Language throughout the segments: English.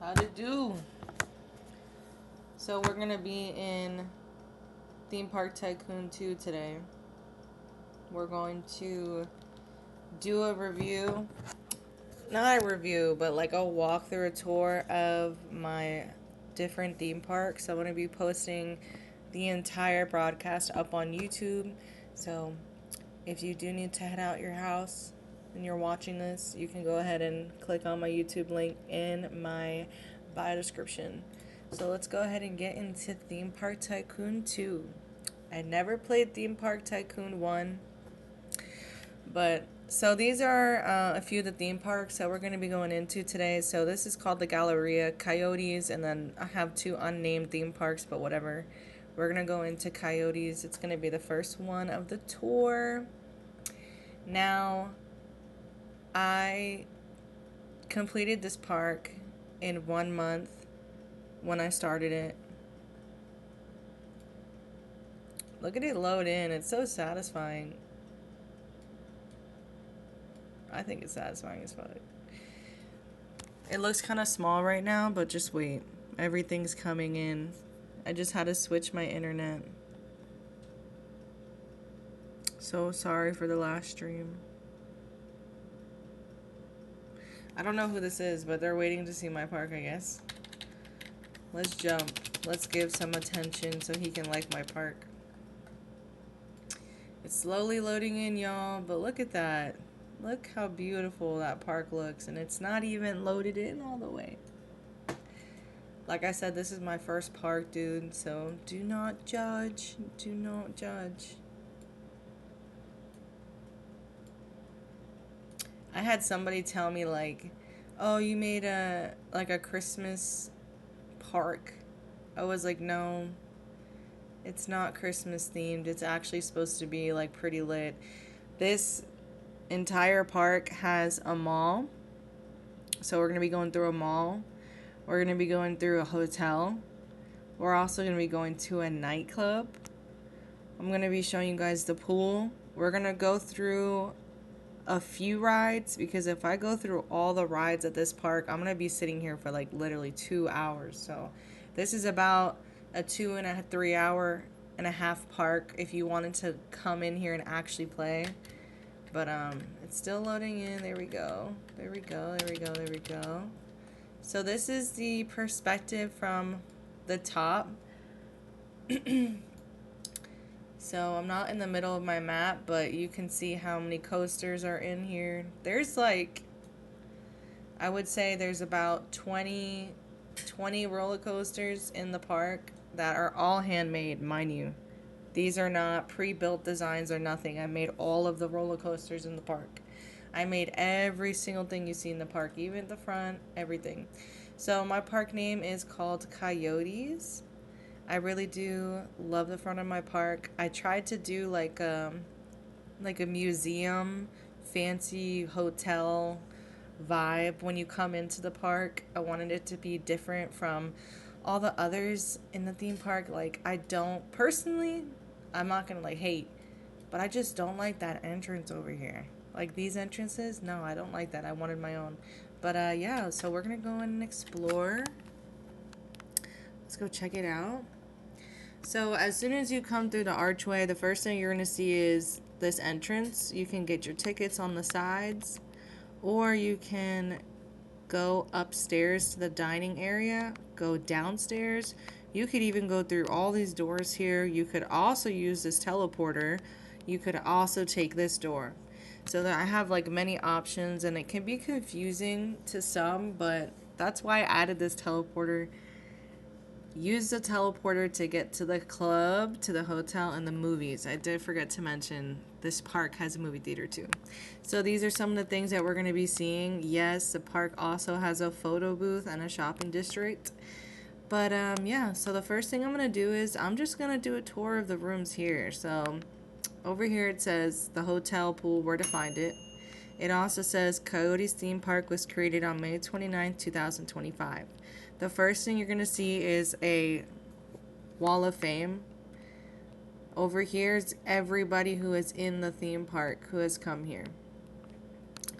How'd it do? So we're gonna be in Themepark Tycoon 2 today. We're going to do a review. Not a review, but like a walk through a tour of my different theme parks. I'm gonna be posting the entire broadcast up on YouTube. So if you do need to head out your house and you're watching this, you can go ahead and click on my YouTube link in my bio description. So let's go ahead and get into Themepark Tycoon 2. I never played Themepark Tycoon 1, but so these are a few of the theme parks that we're going to be going into today. So this is called the Galleria, Coyotes, and then I have two unnamed theme parks, but whatever. We're going to go into Coyotes. It's going to be the first one of the tour. Now, I completed this park in 1 month when I started it. Look at it load in. It's so satisfying. I think it's satisfying as fuck. It looks kind of small right now, but just wait. Everything's coming in. I just had to switch my internet. So sorry for the last stream. I don't know who this is, but they're waiting to see my park, I guess. Let's jump. Let's give some attention so he can like my park. It's slowly loading in, y'all, but look at that. Look how beautiful that park looks, and it's not even loaded in all the way. Like I said, this is my first park, dude, so do not judge. Do not judge. I had somebody tell me, like, oh, you made a Christmas park. I was like, no, it's not Christmas themed. It's actually supposed to be, like, pretty lit. This entire park has a mall. So we're going to be going through a mall. We're going to be going through a hotel. We're also going to be going to a nightclub. I'm going to be showing you guys the pool. We're going to go through a few rides, because if I go through all the rides at this park, I'm going to be sitting here for like literally 2 hours. So this is about a 3 hour and a half park if you wanted to come in here and actually play. But it's still loading in. There we go. There we go. There we go. There we go. So this is the perspective from the top. So I'm not in the middle of my map, but you can see how many coasters are in here. There's like, I would say there's about 20 roller coasters in the park that are all handmade, mind you. These are not pre-built designs or nothing. I made all of the roller coasters in the park. I made every single thing you see in the park, even the front, everything. So my park name is called Coyotes. I really do love the front of my park. I tried to do like a museum, fancy hotel vibe when you come into the park. I wanted it to be different from all the others in the theme park. Like, I don't personally, I'm not gonna like hate, but I just don't like that entrance over here. Like these entrances, no, I don't like that. I wanted my own. But yeah, so we're gonna go in and explore. Let's go check it out. So as soon as you come through the archway, the first thing you're going to see is this entrance. You can get your tickets on the sides, or you can go upstairs to the dining area, go downstairs. You could even go through all these doors here. You could also use this teleporter. You could also take this door. So that I have like many options, and it can be confusing to some, but that's why I added this teleporter. Use the teleporter to get to the club, to the hotel, and the movies. I did forget to mention this park has a movie theater too. So these are some of the things that we're going to be seeing. Yes, the park also has a photo booth and a shopping district. But yeah, so the first thing I'm going to do is I'm just going to do a tour of the rooms here. So over here it says the hotel pool, where to find it. It also says Coyotes Theme Park was created on May 29, 2025. The first thing you're going to see is a wall of fame. Over here is everybody who is in the theme park who has come here.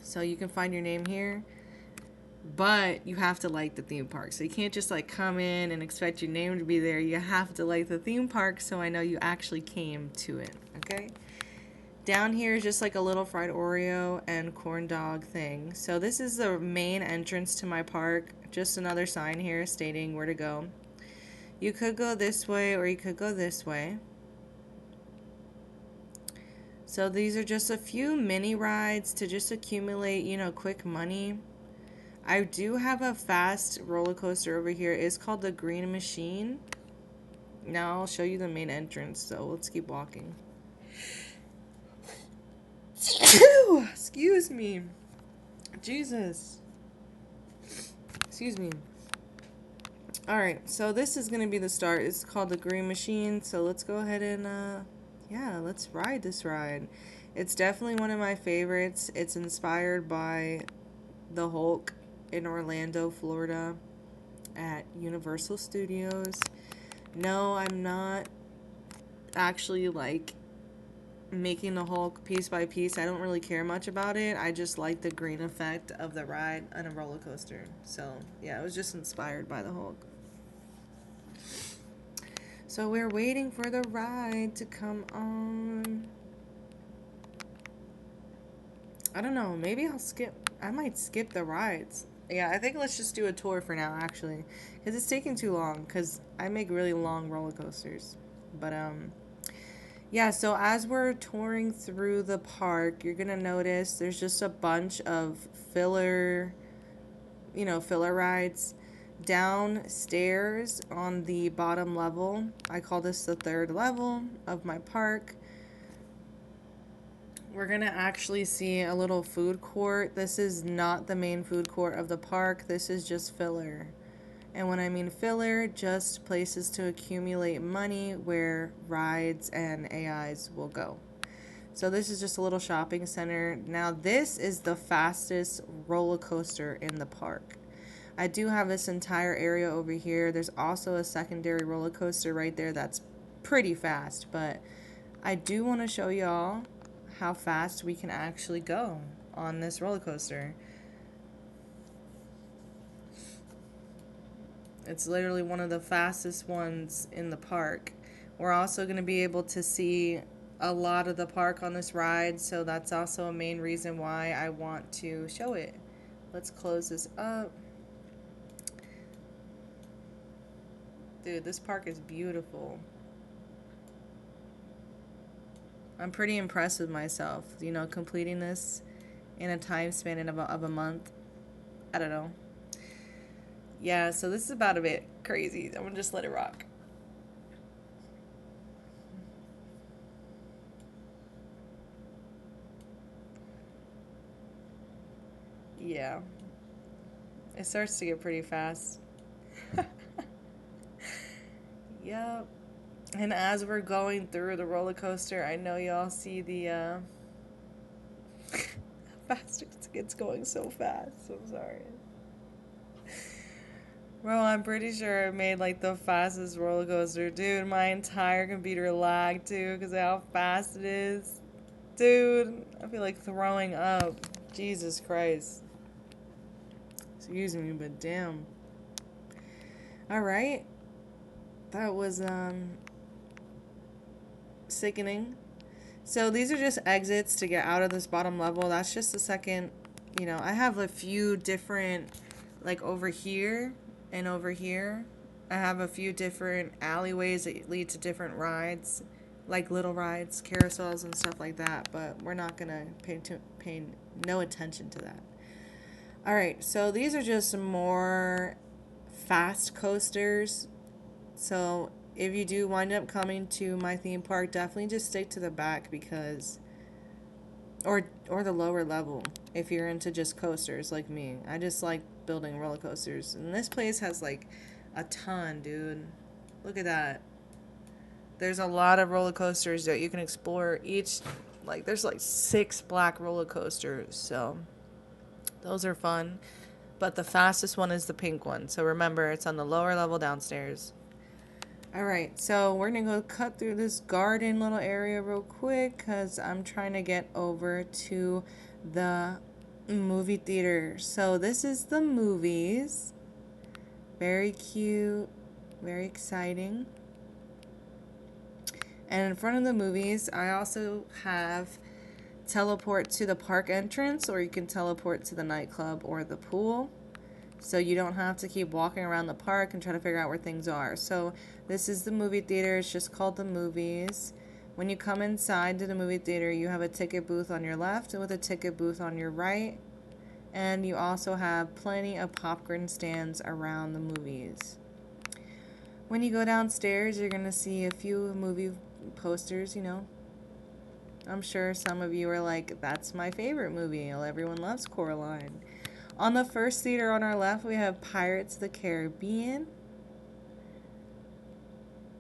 So you can find your name here. But you have to like the theme park. So you can't just like come in and expect your name to be there. You have to like the theme park so I know you actually came to it, okay? Down here is just like a little fried Oreo and corn dog thing. So this is the main entrance to my park. Just another sign here stating where to go. You could go this way or you could go this way. So these are just a few mini rides to just accumulate, you know, quick money. I do have a fast roller coaster over here. It's called the Green Machine. Now I'll show you the main entrance, so let's keep walking. Excuse me. Jesus. Excuse me. Alright, so this is going to be the start. It's called the Green Machine, so let's go ahead and, yeah, let's ride this ride. It's definitely one of my favorites. It's inspired by the Hulk in Orlando, Florida at Universal Studios. No, I'm not actually like making the Hulk piece by piece. I don't really care much about it. I just like the green effect of the ride on a roller coaster. So yeah, it was just inspired by the Hulk. So we're waiting for the ride to come on. I don't know, maybe I might skip the rides. Yeah, I think let's just do a tour for now, actually, because it's taking too long, because I make really long roller coasters. But, yeah, so as we're touring through the park, you're going to notice there's just a bunch of filler rides. Downstairs on the bottom level, I call this the third level of my park, we're gonna actually see a little food court. This is not the main food court of the park. This is just filler. And when I mean filler, just places to accumulate money where rides and AIs will go. So this is just a little shopping center. Now this is the fastest roller coaster in the park. I do have this entire area over here. There's also a secondary roller coaster right there that's pretty fast, but I do want to show y'all how fast we can actually go on this roller coaster. It's literally one of the fastest ones in the park. We're also going to be able to see a lot of the park on this ride, so that's also a main reason why I want to show it. Let's close this up. Dude, this park is beautiful. I'm pretty impressed with myself, you know, completing this in a time span of a month. I don't know. Yeah, so this is about a bit crazy. I'm gonna just let it rock. Yeah. It starts to get pretty fast. Yep. And as we're going through the roller coaster, I know y'all see the fast it's going so fast. I'm sorry. Bro, I'm pretty sure I made like the fastest roller coaster. Dude, my entire computer lagged too because of how fast it is. Dude, I feel like throwing up. Jesus Christ. Excuse me, but damn. Alright. That was sickening. So these are just exits to get out of this bottom level. That's just the second, you know, I have a few different, like over here and over here. I have a few different alleyways that lead to different rides, like little rides, carousels and stuff like that, but we're not going to pay no attention to that. All right, so these are just more fast coasters. So if you do wind up coming to my theme park, definitely just stick to the back because, or the lower level if you're into just coasters like me. I just like building roller coasters, and this place has like a ton, dude. Look at that. There's a lot of roller coasters that you can explore. Each, like, there's like 6 black roller coasters, so those are fun. But the fastest one is the pink one. So remember, it's on the lower level downstairs. Alright, so we're going to go cut through this garden little area real quick because I'm trying to get over to the movie theater. So this is the movies. Very cute, very exciting. And in front of the movies, I also have teleport to the park entrance, or you can teleport to the nightclub or the pool. So you don't have to keep walking around the park and try to figure out where things are. So this is the movie theater. It's just called the movies. When you come inside to the movie theater, you have a ticket booth on your left and with a ticket booth on your right. And you also have plenty of popcorn stands around the movies. When you go downstairs, you're going to see a few movie posters, you know. I'm sure some of you are like, that's my favorite movie. Everyone loves Coraline. On the first theater on our left, we have Pirates of the Caribbean.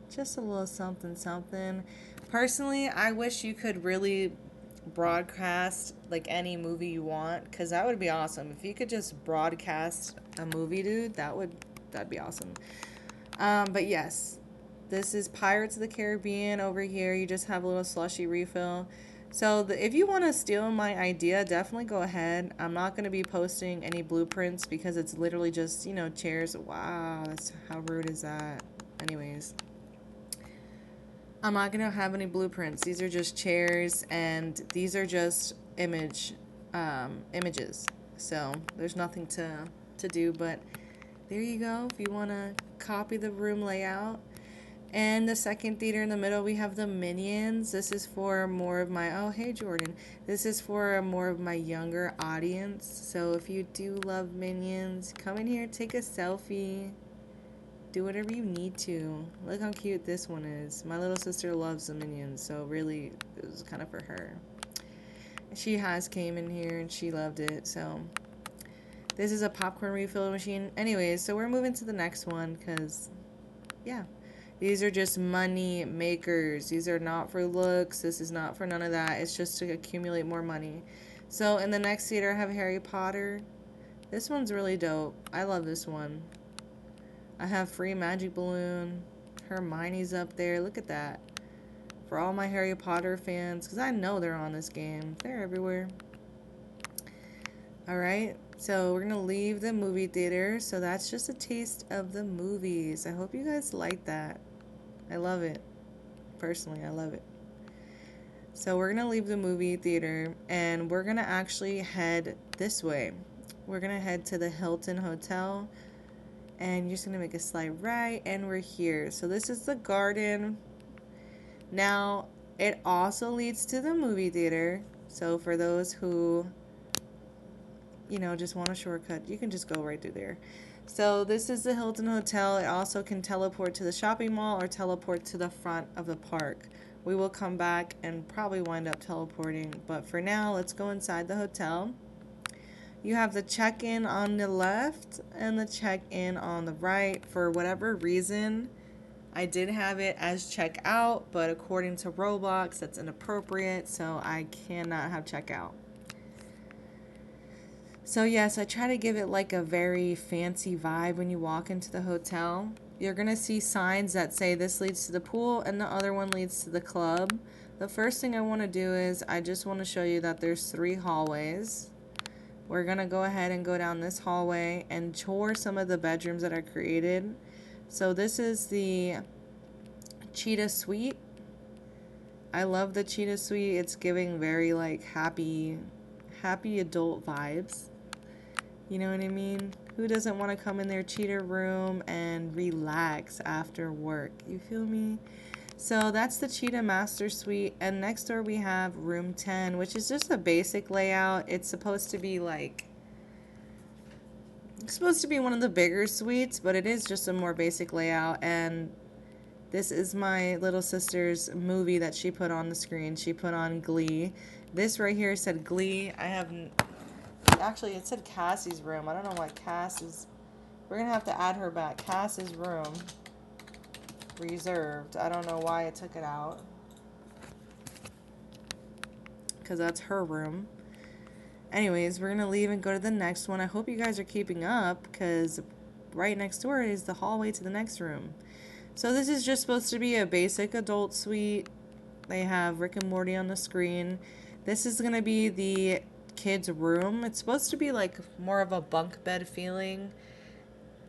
Just a little something, something. Personally, I wish you could really broadcast like any movie you want, because that would be awesome. If you could just broadcast a movie, dude, that'd be awesome. But yes, this is Pirates of the Caribbean over here. You just have a little slushy refill. So if you want to steal my idea, definitely go ahead. I'm not going to be posting any blueprints because it's literally just, you know, chairs. Wow, how rude is that? Anyways, I'm not going to have any blueprints. These are just chairs, and these are just images. So there's nothing to do, but there you go. If you want to copy the room layout. And the second theater in the middle, we have the Minions. This is for more of my, oh, hey, Jordan. This is for more of my younger audience. So if you do love Minions, come in here, take a selfie. Do whatever you need to. Look how cute this one is. My little sister loves the Minions, so really, it was kind of for her. She came in here and she loved it, so. This is a popcorn refill machine. Anyways, so we're moving to the next one because, yeah. These are just money makers. These are not for looks. This is not for none of that. It's just to accumulate more money. So in the next theater, I have Harry Potter. This one's really dope. I love this one. I have free magic balloon. Hermione's up there. Look at that. For all my Harry Potter fans, because I know they're on this game. They're everywhere. Alright, so we're going to leave the movie theater. So that's just a taste of the movies. I hope you guys like that. I love it. Personally, I love it. So we're going to leave the movie theater and we're going to actually head this way. We're going to head to the Hilton Hotel and you're just going to make a slide right and we're here. So this is the garden. Now, it also leads to the movie theater. So for those who, you know, just want a shortcut, you can just go right through there. So this is the Hilton Hotel. It also can teleport to the shopping mall or teleport to the front of the park. We will come back and probably wind up teleporting. But for now, let's go inside the hotel. You have the check-in on the left and the check-in on the right. For whatever reason, I did have it as check-out, but according to Roblox, that's inappropriate, so I cannot have check-out. So yes, I try to give it like a very fancy vibe when you walk into the hotel. You're going to see signs that say this leads to the pool and the other one leads to the club. The first thing I want to do is I just want to show you that there's 3 hallways. We're going to go ahead and go down this hallway and tour some of the bedrooms that are created. So this is the Cheetah Suite. I love the Cheetah Suite. It's giving very like happy adult vibes. You know what I mean? Who doesn't want to come in their cheetah room and relax after work? You feel me? So that's the Cheetah Master Suite. And next door we have room 10, which is just a basic layout. It's supposed to be like, it's supposed to be one of the bigger suites, but it is just a more basic layout. And this is my little sister's movie that she put on the screen. She put on Glee. This right here said Glee. Actually, it said Cassie's room. I don't know why Cass is... We're going to have to add her back. Cass's room. Reserved. I don't know why it took it out. Because that's her room. Anyways, we're going to leave and go to the next one. I hope you guys are keeping up, because right next door is the hallway to the next room. So this is just supposed to be a basic adult suite. They have Rick and Morty on the screen. This is going to be the kid's room. It's supposed to be like more of a bunk bed feeling.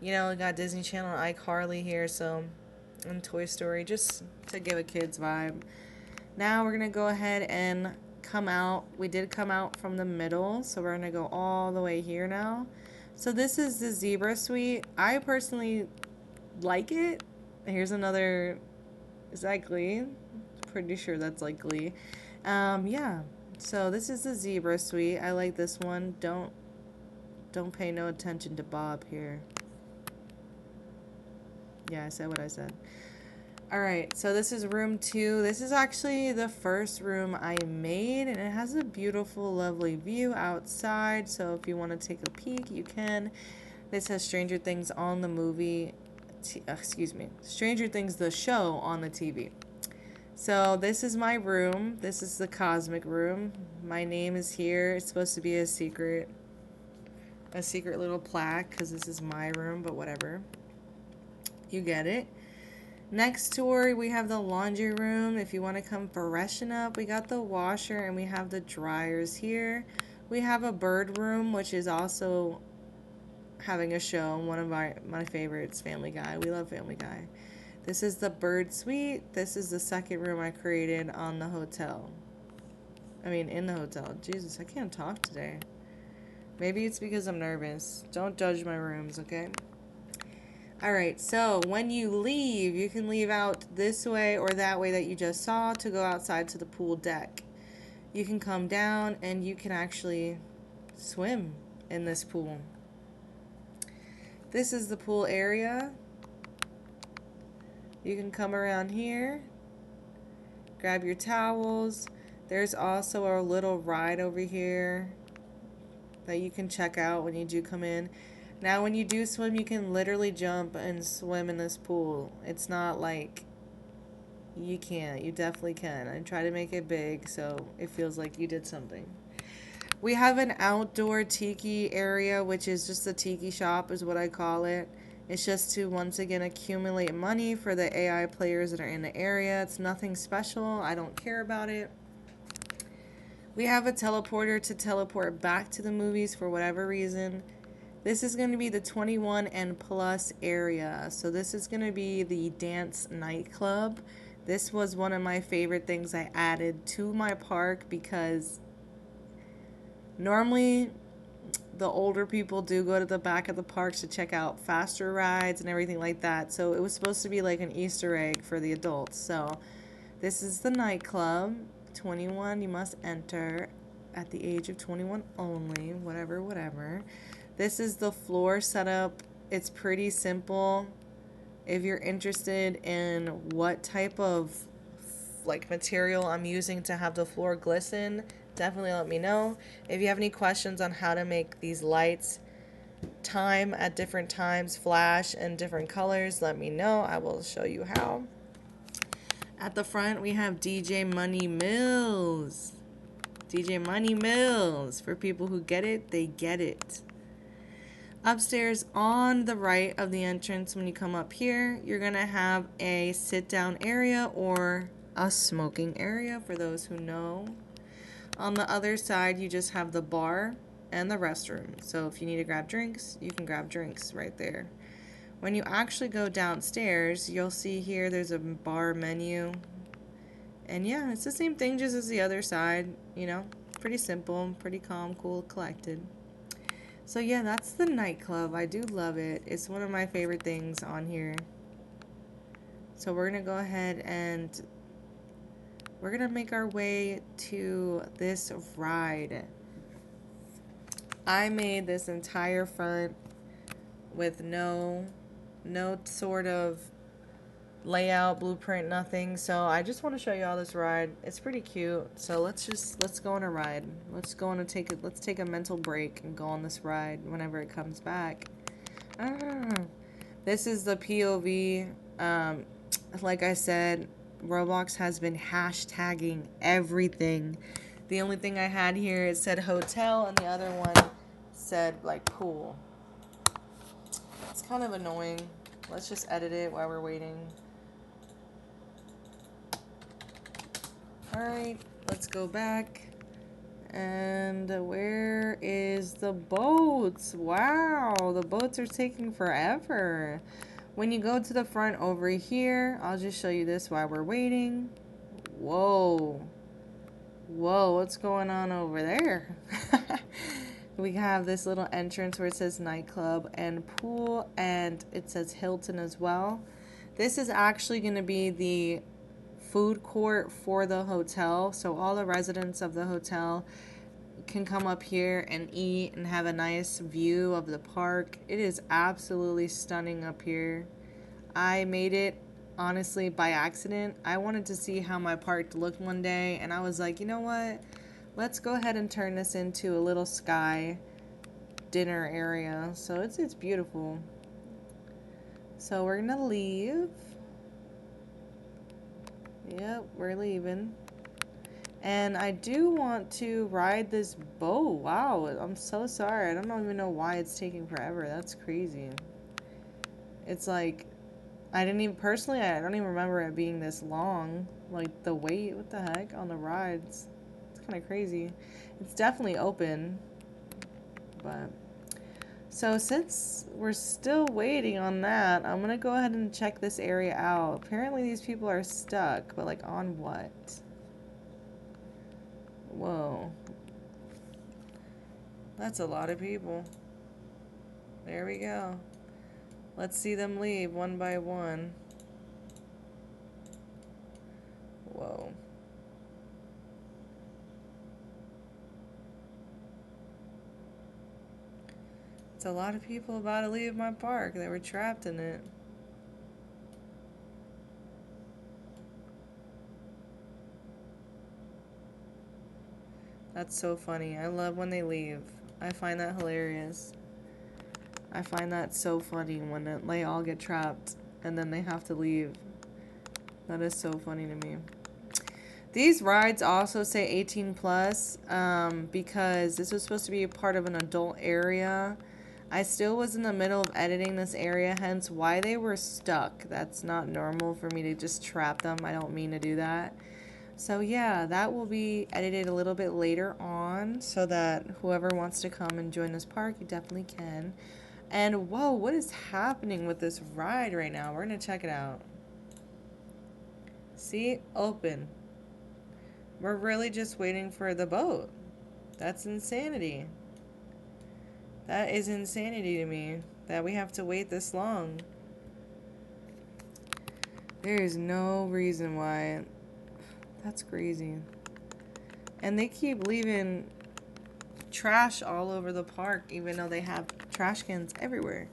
You know, we got Disney Channel iCarly here, so, and Toy Story, just to give a kid's vibe. Now we're going to go ahead and come out. We did come out from the middle, so we're going to go all the way here now. So this is the Zebra Suite. I personally like it. Here's another, is that Glee? Pretty sure that's like Glee. Yeah. So this is the Zebra Suite. I like this one. Don't pay no attention to Bob here. Yeah, I said what I said. Alright, so this is room 2. This is actually the first room I made, and it has a beautiful, lovely view outside, so if you want to take a peek, you can. This has Stranger Things on the movie, Stranger Things the show on the TV. So this is my room. This is the cosmic room. My name is here. It's supposed to be a secret little plaque, because this is my room, but whatever. You get it. Next door, we have the laundry room. If you want to come freshen up, we got the washer and we have the dryers here. We have a bird room, which is also having a show. One of my favorites, Family Guy. We love Family Guy. This is the bird suite. This is the second room I created on the hotel. In the hotel. Jesus, I can't talk today. Maybe it's because I'm nervous. Don't judge my rooms, okay? Alright, so when you leave, you can leave out this way or that way that you just saw to go outside to the pool deck. You can come down and you can actually swim in this pool. This is the pool area. You can come around here, grab your towels. There's also a little ride over here that you can check out when you do come in. Now, when you do swim, you can literally jump and swim in this pool. It's not like you can't. You definitely can. I try to make it big so it feels like you did something. We have an outdoor tiki area, which is just a tiki shop is what I call it. It's just to, once again, accumulate money for the AI players that are in the area. It's nothing special. I don't care about it. We have a teleporter to teleport back to the movies for whatever reason. This is going to be the 21 and plus area. So this is going to be the dance nightclub. This was one of my favorite things I added to my park because normally the older people do go to the back of the parks to check out faster rides and everything like that. So it was supposed to be like an Easter egg for the adults. So this is the nightclub. 21, you must enter at the age of 21 only. Whatever. This is the floor setup. It's pretty simple. If you're interested in what type of material I'm using to have the floor glisten, definitely let me know. If you have any questions on how to make these lights time at different times, flash in different colors, let me know. I will show you how. At the front, we have DJ Money Mills. DJ Money Mills. For people who get it, they get it. Upstairs on the right of the entrance, when you come up here, you're going to have a sit-down area or a smoking area for those who know. On the other side, you just have the bar and the restroom. So if you need to grab drinks, you can grab drinks right there. When you actually go downstairs, you'll see here there's a bar menu. And yeah, it's the same thing just as the other side, you know. Pretty simple, pretty calm, cool, collected. So yeah, that's the nightclub. I do love it. It's one of my favorite things on here. So we're going to go ahead and we're going to make our way to this ride. I made this entire front with no sort of layout, blueprint, nothing. So I just want to show you all this ride. It's pretty cute. So let's go on a ride. Let's take a mental break and go on this ride whenever it comes back. This is the POV. Like I said, Roblox has been hashtagging everything. The only thing I had here, it said hotel, and the other one said like pool. It's kind of annoying. Let's just edit it while we're waiting. Alright, let's go back And where is the boats? Wow, the boats are taking forever. When you go to the front over here, I'll just show you this while we're waiting. Whoa. Whoa, what's going on over there? We have this little entrance where it says nightclub and pool, and it says Hilton as well. This is actually going to be the food court for the hotel, so all the residents of the hotel can come up here and eat and have a nice view of the park. It is absolutely stunning up here. I made it honestly by accident. I wanted to see how my park looked one day, and I was like, you know what? Let's go ahead and turn this into a little sky dinner area. So it's beautiful. So we're gonna leave. Yep, we're leaving. And I do want to ride this boat. Wow, I'm so sorry. I don't even know why it's taking forever. That's crazy. It's like, I don't even remember it being this long. Like, the wait, what the heck, on the rides. It's kind of crazy. It's definitely open. But, so since we're still waiting on that, I'm going to go ahead and check this area out. Apparently these people are stuck, but like on what? Whoa. That's a lot of people. There we go. Let's see them leave one by one. Whoa. It's a lot of people about to leave my park. They were trapped in it. That's so funny. I love when they leave. I find that hilarious. I find that so funny when they all get trapped and then they have to leave. That is so funny to me. These rides also say 18 plus because this was supposed to be a part of an adult area. I still was in the middle of editing this area, hence why they were stuck. That's not normal for me to just trap them. I don't mean to do that. So yeah, that will be edited a little bit later on so that whoever wants to come and join this park, you definitely can. And whoa, what is happening with this ride right now? We're going to check it out. See? Open. We're really just waiting for the boat. That's insanity. That is insanity to me, that we have to wait this long. There is no reason why. That's crazy. And they keep leaving trash all over the park, even though they have trash cans everywhere.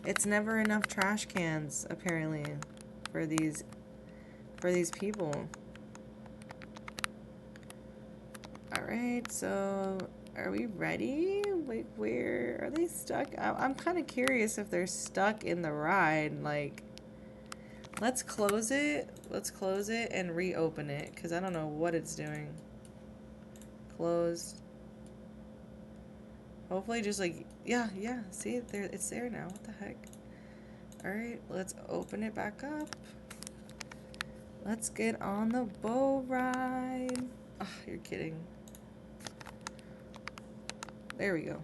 It's never enough trash cans, apparently, for these people. Alright, so are we ready? Like, where are they stuck? I'm kind of curious if they're stuck in the ride. Like, let's close it. Let's close it and reopen it, because I don't know what it's doing. Closed. Hopefully just like, yeah, see, it's there now. What the heck? Alright, let's open it back up. Let's get on the boat ride. Oh, you're kidding. There we go.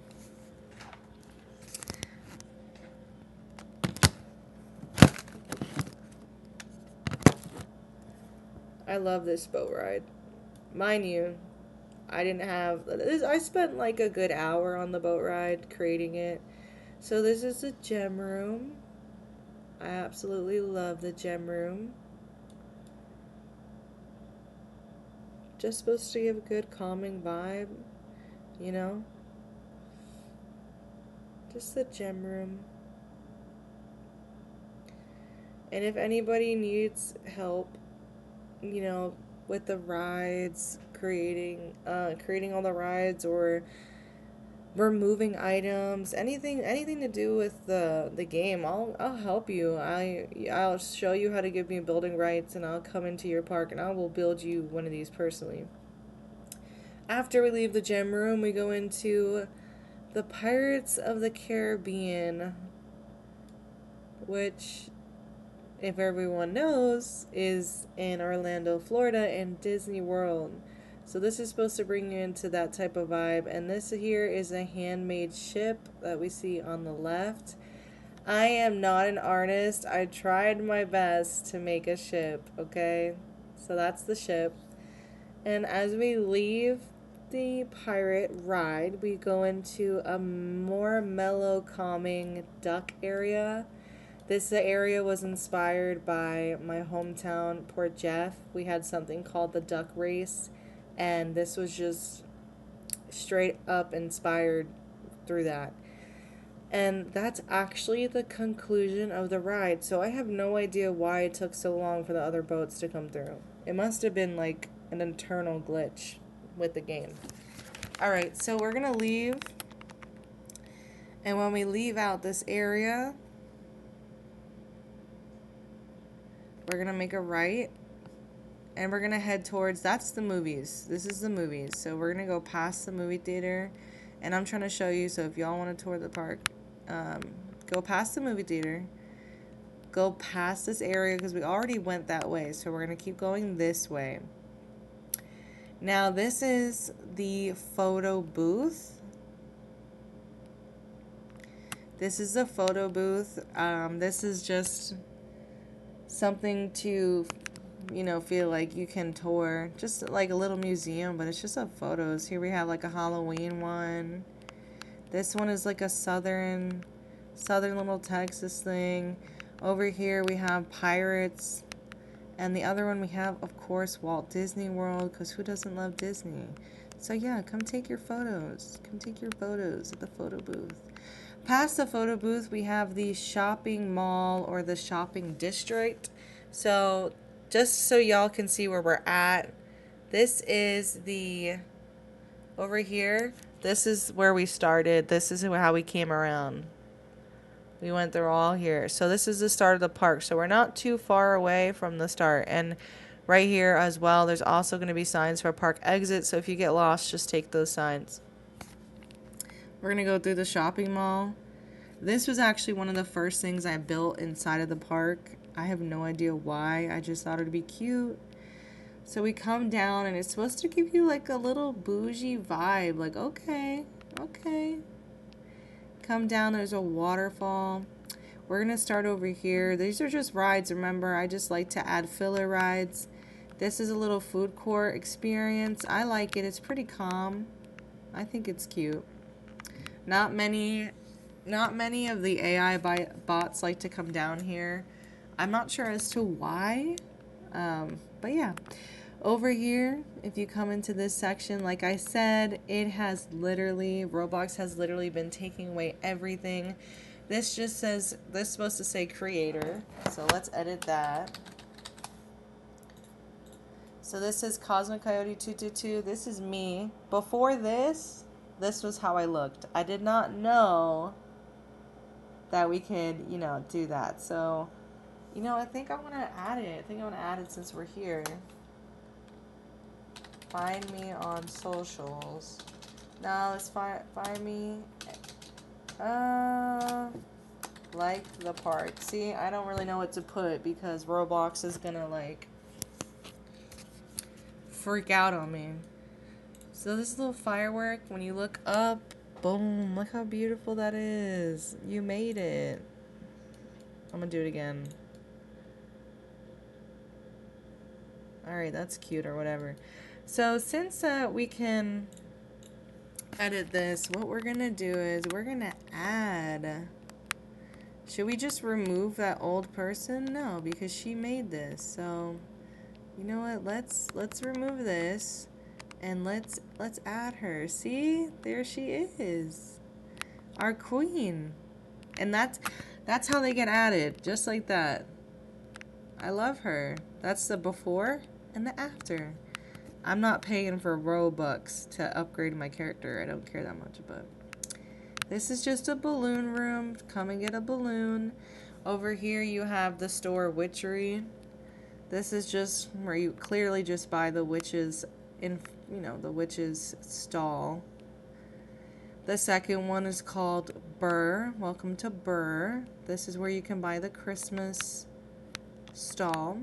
I love this boat ride. Mind you, I spent like a good hour on the boat ride creating it. So this is the gem room. I absolutely love the gem room. Just supposed to give a good calming vibe, you know? Just the gem room. And if anybody needs help, you know, with the rides, creating all the rides, or removing items, anything to do with the game, I'll help you. I'll show you how to give me building rights, and I'll come into your park and I will build you one of these personally. After we leave the gem room, we go into the Pirates of the Caribbean, which, if everyone knows, is in Orlando, Florida, in Disney World. So this is supposed to bring you into that type of vibe. And this here is a handmade ship that we see on the left. I am not an artist. I tried my best to make a ship, okay? So that's the ship. And as we leave the pirate ride, we go into a more mellow, calming duck area. This area was inspired by my hometown, Port Jeff. We had something called the duck race, and this was just straight up inspired through that. And that's actually the conclusion of the ride. So I have no idea why it took so long for the other boats to come through. It must have been like an internal glitch with the game. Alright, so we're going to leave. And when we leave out this area, we're going to make a right. And we're going to head towards, that's the movies. This is the movies. So we're going to go past the movie theater. And I'm trying to show you, so if y'all want to tour the park, go past the movie theater. Go past this area because we already went that way. So we're going to keep going this way. Now this is the photo booth. This is the photo booth. This is just something to, you know, feel like you can tour. Just like a little museum, but it's just of photos. Here we have like a Halloween one. This one is like a southern little Texas thing. Over here we have pirates. And the other one we have, of course, Walt Disney World, because who doesn't love Disney? So yeah, come take your photos. Come take your photos at the photo booth. Past the photo booth, we have the shopping mall or the shopping district. So just so y'all can see where we're at, this is the, over here, this is where we started. This is how we came around. We went through all here. So this is the start of the park. So we're not too far away from the start. And right here as well, there's also going to be signs for park exit. So if you get lost, just take those signs. We're going to go through the shopping mall. This was actually one of the first things I built inside of the park. I have no idea why. I just thought it'd be cute. So we come down and it's supposed to give you like a little bougie vibe. Like, okay. Come down, there's a waterfall. We're going to start over here. These are just rides, remember. I just like to add filler rides. This is a little food court experience. I like it. It's pretty calm. I think it's cute. Not many of the AI bots like to come down here. I'm not sure as to why. But yeah. Over here, if you come into this section, like I said, it has literally, Roblox has literally been taking away everything. This just says, this is supposed to say creator. So let's edit that. So this says Cosmic Coyote 222. This is me. Before this was how I looked. I did not know that we could, you know, do that. So, you know, I think I want to add it. Since we're here. Find me on socials. Now let's find me. Like the park. See, I don't really know what to put because Roblox is gonna like freak out on me. So this little firework, when you look up, boom, look how beautiful that is. You made it. I'm gonna do it again. Alright, that's cute or whatever. So since we can edit this, what we're going to do is we're going to add. Should we just remove that old person? No, because she made this. So, you know what? Let's remove this and let's add her. See? There she is. Our queen. And that's how they get added, just like that. I love her. That's the before and the after. I'm not paying for Robux to upgrade my character. I don't care that much, but this is just a balloon room. Come and get a balloon. Over here you have the store Witchery. This is just where you clearly just buy the witches in, you know, the witches stall. The second one is called Burr. Welcome to Burr. This is where you can buy the Christmas stall.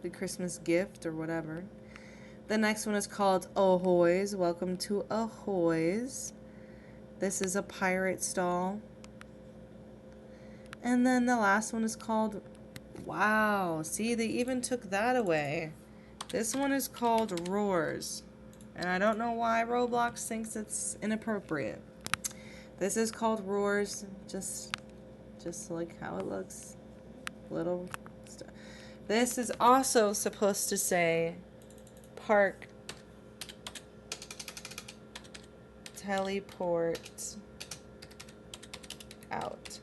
The Christmas gift or whatever. The next one is called Ahoy's. Welcome to Ahoy's. This is a pirate stall. And then the last one is called, wow, see, they even took that away. This one is called Roars. And I don't know why Roblox thinks it's inappropriate. This is called Roars, just like how it looks. Little stuff. This is also supposed to say Park Teleport Out.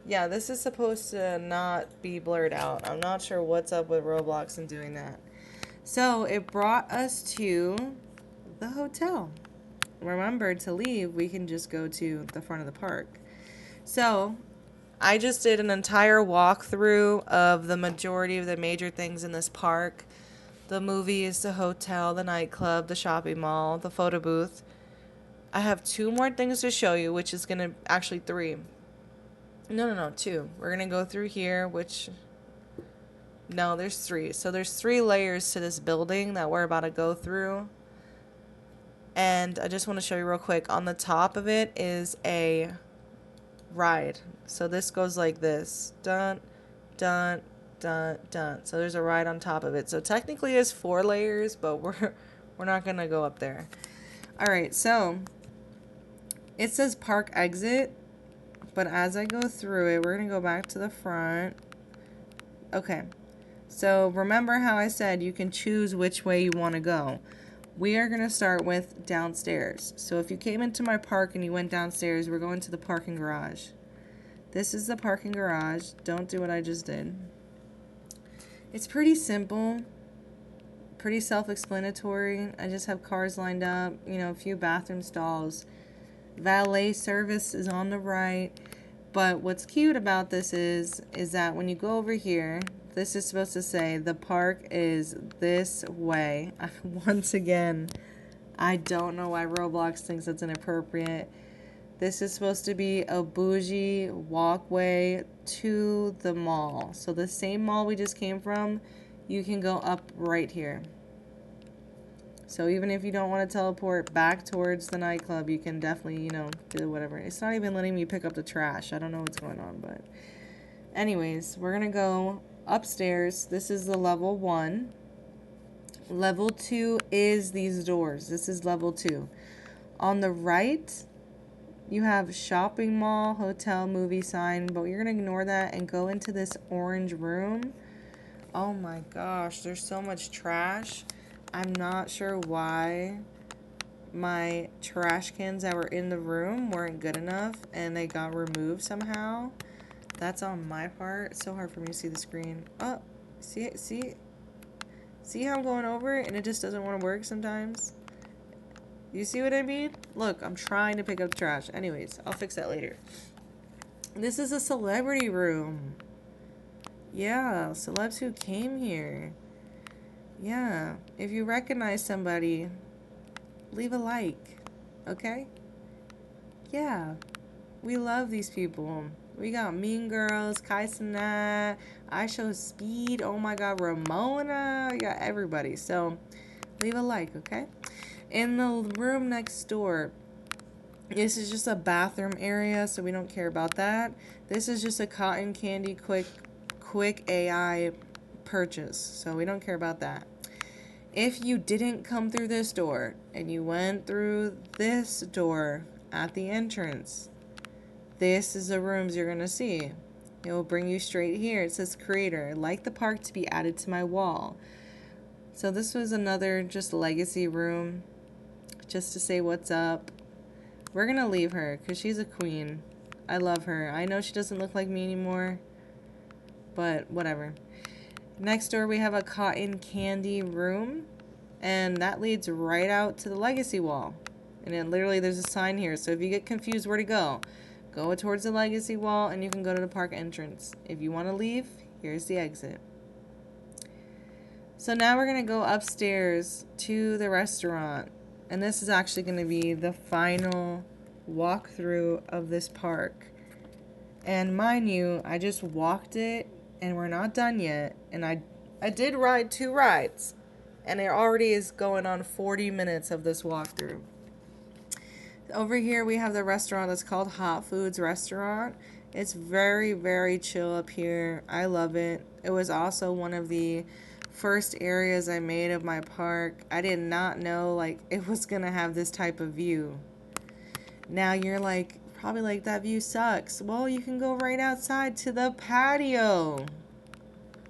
Yeah, this is supposed to not be blurred out. I'm not sure what's up with Roblox and doing that. So it brought us to the hotel. Remember, to leave, we can just go to the front of the park. So I just did an entire walkthrough of the majority of the major things in this park. The movies, the hotel, the nightclub, the shopping mall, the photo booth. I have 2 more things to show you, which is going to, actually 3. No, 2. We're going to go through here, which, no, there's 3. So there's 3 layers to this building that we're about to go through. And I just want to show you real quick. On the top of it is a ride. So this goes like this. Dun, dun, dun, dun. So there's a ride on top of it. So technically it's 4 layers, but we're not going to go up there. All right, so it says park exit. But as I go through it, we're going to go back to the front. Okay. So remember how I said you can choose which way you want to go. We are going to start with downstairs. So if you came into my park and you went downstairs, we're going to the parking garage. This is the parking garage. Don't do what I just did. It's pretty simple. Pretty self-explanatory. I just have cars lined up. You know, a few bathroom stalls. Valet service is on the right. But what's cute about this is that when you go over here, this is supposed to say the park is this way. Once again, I don't know why Roblox thinks that's inappropriate. This is supposed to be a bougie walkway to the mall. So the same mall we just came from, you can go up right here. So even if you don't want to teleport back towards the nightclub, you can definitely, you know, do whatever. It's not even letting me pick up the trash. I don't know what's going on, but anyways, we're going to go upstairs. This is the level 1. Level 2 is these doors. This is level 2. On the right, you have shopping mall, hotel, movie sign, but you're going to ignore that and go into this orange room. Oh my gosh, there's so much trash. I'm not sure why my trash cans that were in the room weren't good enough and they got removed somehow. That's on my part. It's so hard for me to see the screen. Oh, see how I'm going over it and it just doesn't want to work sometimes? You see what I mean? Look, I'm trying to pick up trash. Anyways, I'll fix that later. This is a celebrity room. Yeah, celebs who came here. Yeah, if you recognize somebody, leave a like, okay? Yeah, we love these people. We got Mean Girls, Kai Cenat, I Show Speed, oh my god, Ramona, we got everybody. So, leave a like, okay? In the room next door, this is just a bathroom area, so we don't care about that. This is just a cotton candy quick AI purchase, so we don't care about that. If you didn't come through this door and you went through this door at the entrance, this is the rooms you're going to see. It will bring you straight here. It says creator. I'd like the park to be added to my wall. So this was another just legacy room, just to say what's up. We're going to leave her because she's a queen. I love her. I know she doesn't look like me anymore, but whatever. Next door we have a cotton candy room, and that leads right out to the legacy wall. And then literally there's a sign here, so if you get confused where to go towards the legacy wall and you can go to the park entrance. If you want to leave, here's the exit. So now we're going to go upstairs to the restaurant, and this is actually going to be the final walkthrough of this park. And mind you, I just walked it and we're not done yet, and I did ride 2 rides. And it already is going on 40 minutes of this walkthrough. Over here we have the restaurant that's called Hot Foods Restaurant. It's very, very chill up here. I love it. It was also one of the first areas I made of my park. I did not know like it was gonna have this type of view. Now you're like, probably like, that view sucks. Well, you can go right outside to the patio.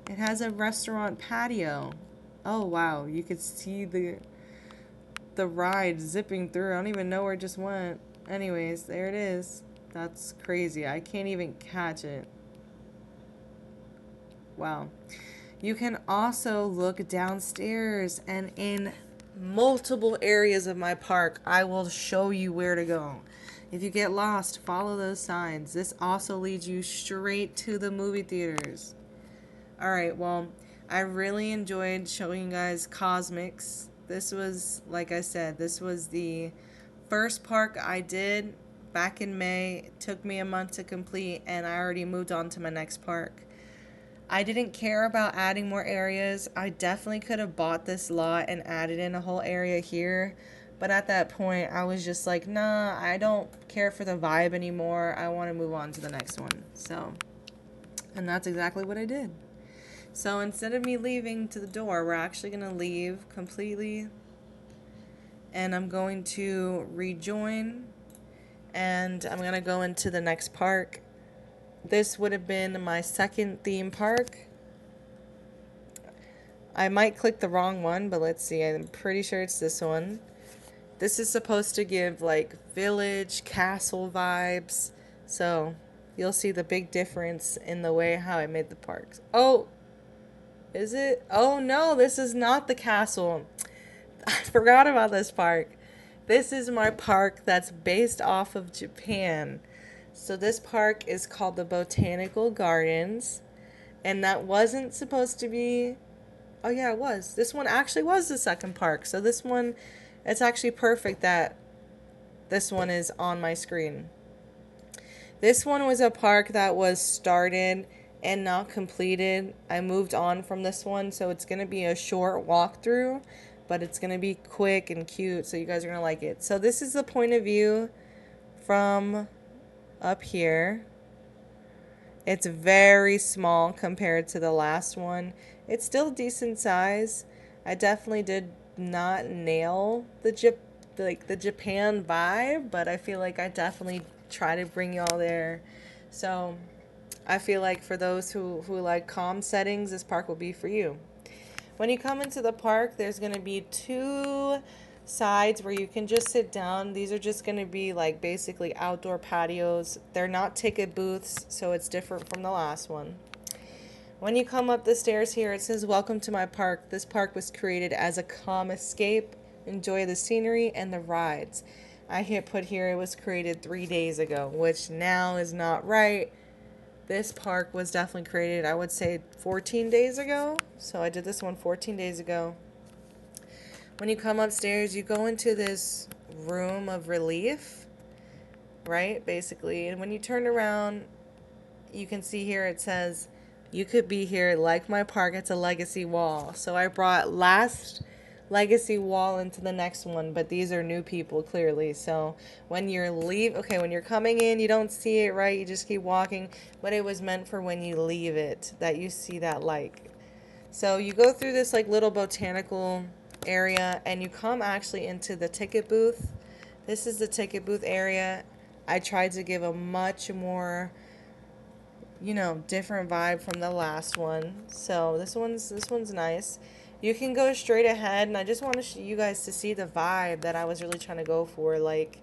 It has a restaurant patio. Oh wow, you could see the ride zipping through. I don't even know where it just went. Anyways, there it is. That's crazy. I can't even catch it. Wow. You can also look downstairs, and in multiple areas of my park, I will show you where to go. If you get lost, follow those signs. This also leads you straight to the movie theaters. Alright, well, I really enjoyed showing you guys Cosmics. This was, like I said, this was the first park I did back in May. It took me a month to complete, and I already moved on to my next park. I didn't care about adding more areas. I definitely could have bought this lot and added in a whole area here. But at that point, I was just like, nah, I don't care for the vibe anymore. I want to move on to the next one. So, and that's exactly what I did. So instead of me leaving to the door, we're actually going to leave completely. And I'm going to rejoin. And I'm going to go into the next park. This would have been my second theme park. I might click the wrong one, but let's see. I'm pretty sure it's this one. This is supposed to give like village, castle vibes. So you'll see the big difference in the way how I made the parks. Oh, is it? Oh no, this is not the castle. I forgot about this park. This is my park that's based off of Japan. So this park is called the Botanical Gardens. And that wasn't supposed to be... Oh yeah, it was. This one actually was the second park. So this one, it's actually perfect that this one is on my screen. This one was a park that was started and not completed. I moved on from this one, so it's going to be a short walkthrough, but it's going to be quick and cute, so you guys are going to like it. So this is the point of view from up here. It's very small compared to the last one. It's still decent size. I definitely did not nail the Japan vibe, but I feel like I definitely try to bring y'all there. So I feel like for those who like calm settings, this park will be for you. When you come into the park, there's going to be 2 sides where you can just sit down. These are just going to be like basically outdoor patios. They're not ticket booths, so it's different from the last one. When you come up the stairs here, it says, "Welcome to my park. This park was created as a calm escape. Enjoy the scenery and the rides." I hit put here it was created 3 days ago, which now is not right. This park was definitely created, I would say, 14 days ago. So I did this one 14 days ago. When you come upstairs, you go into this room of relief, right? Basically. And when you turn around, you can see here it says, "You could be here like my park. It's a legacy wall." So I brought last legacy wall into the next one, but these are new people clearly. So when you're when you're coming in, you don't see it, right? You just keep walking, but it was meant for when you leave it that you see that like. So you go through this like little botanical area and you come actually into the ticket booth. This is the ticket booth area. I tried to give a much more different vibe from the last one. So this one's nice. You can go straight ahead, and I just want you guys to see the vibe that I was really trying to go for. Like,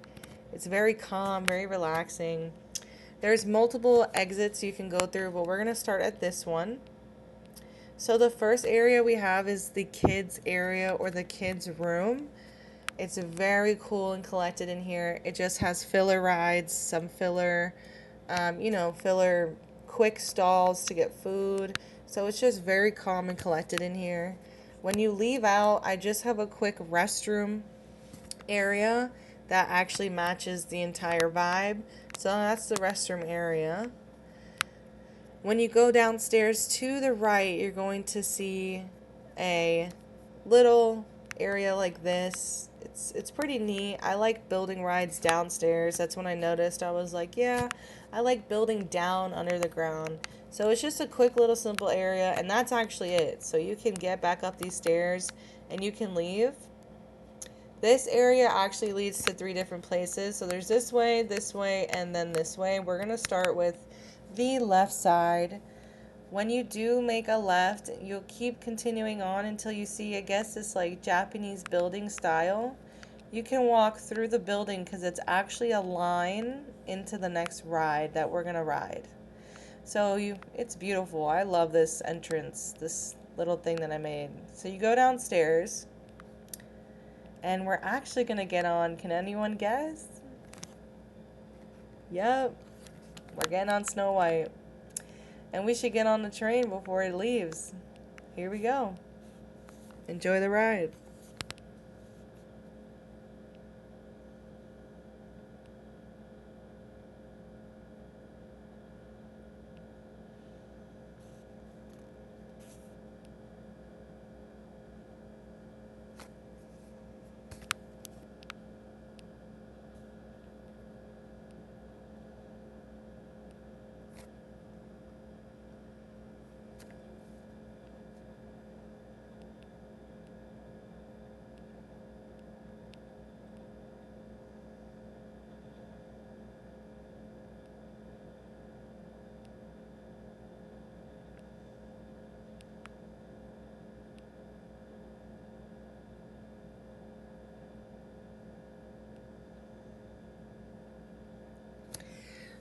it's very calm, very relaxing. There's multiple exits you can go through, but we're going to start at this one. So the first area we have is the kids area or the kids room. It's very cool and collected in here. It just has filler rides, some filler, filler quick stalls to get food. So it's just very calm and collected in here. When you leave out, I just have a quick restroom area that actually matches the entire vibe. So that's the restroom area. When you go downstairs to the right, you're going to see a little area like this. It's pretty neat. I like building rides downstairs. That's when I noticed. I was like, yeah, I like building down under the ground. So it's just a quick little simple area, and that's actually it. So you can get back up these stairs and you can leave. This area actually leads to 3 different places. So there's this way, and then this way. We're going to start with the left side. When you do make a left, you'll keep continuing on until you see, I guess, this like Japanese building style. You can walk through the building because it's actually a line into the next ride that we're going to ride. So it's beautiful. I love this entrance, this little thing that I made. So you go downstairs. And we're actually going to get on, can anyone guess? Yep, we're getting on Snow White. And we should get on the train before it leaves. Here we go. Enjoy the ride.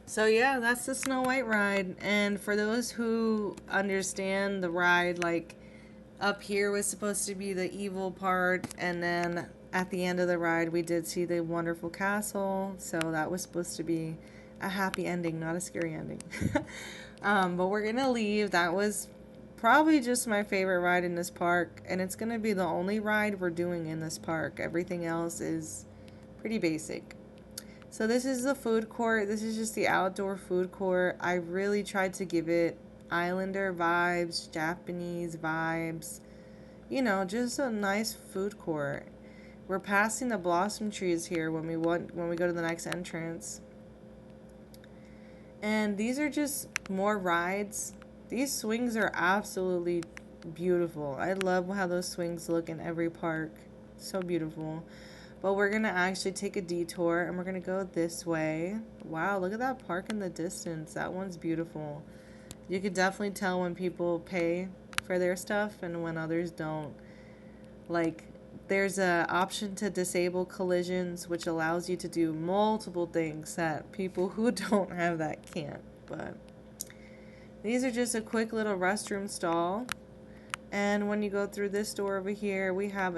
So yeah, that's the Snow White ride. And for those who understand the ride, like up here was supposed to be the evil part, and then at the end of the ride we did see the wonderful castle. So that was supposed to be a happy ending, not a scary ending. But we're gonna leave. That was probably just my favorite ride in this park, and it's gonna be the only ride we're doing in this park. Everything else is pretty basic. So this is the food court. This is just the outdoor food court. I really tried to give it Islander vibes, Japanese vibes. You know, just a nice food court. We're passing the blossom trees here when we go to the next entrance. And these are just more rides. These swings are absolutely beautiful. I love how those swings look in every park. So beautiful. But we're going to actually take a detour and we're going to go this way. Wow, look at that park in the distance. That one's beautiful. You could definitely tell when people pay for their stuff and when others don't. Like, there's an option to disable collisions, which allows you to do multiple things that people who don't have that can't. But these are just a quick little restroom stall. And when you go through this door over here, we have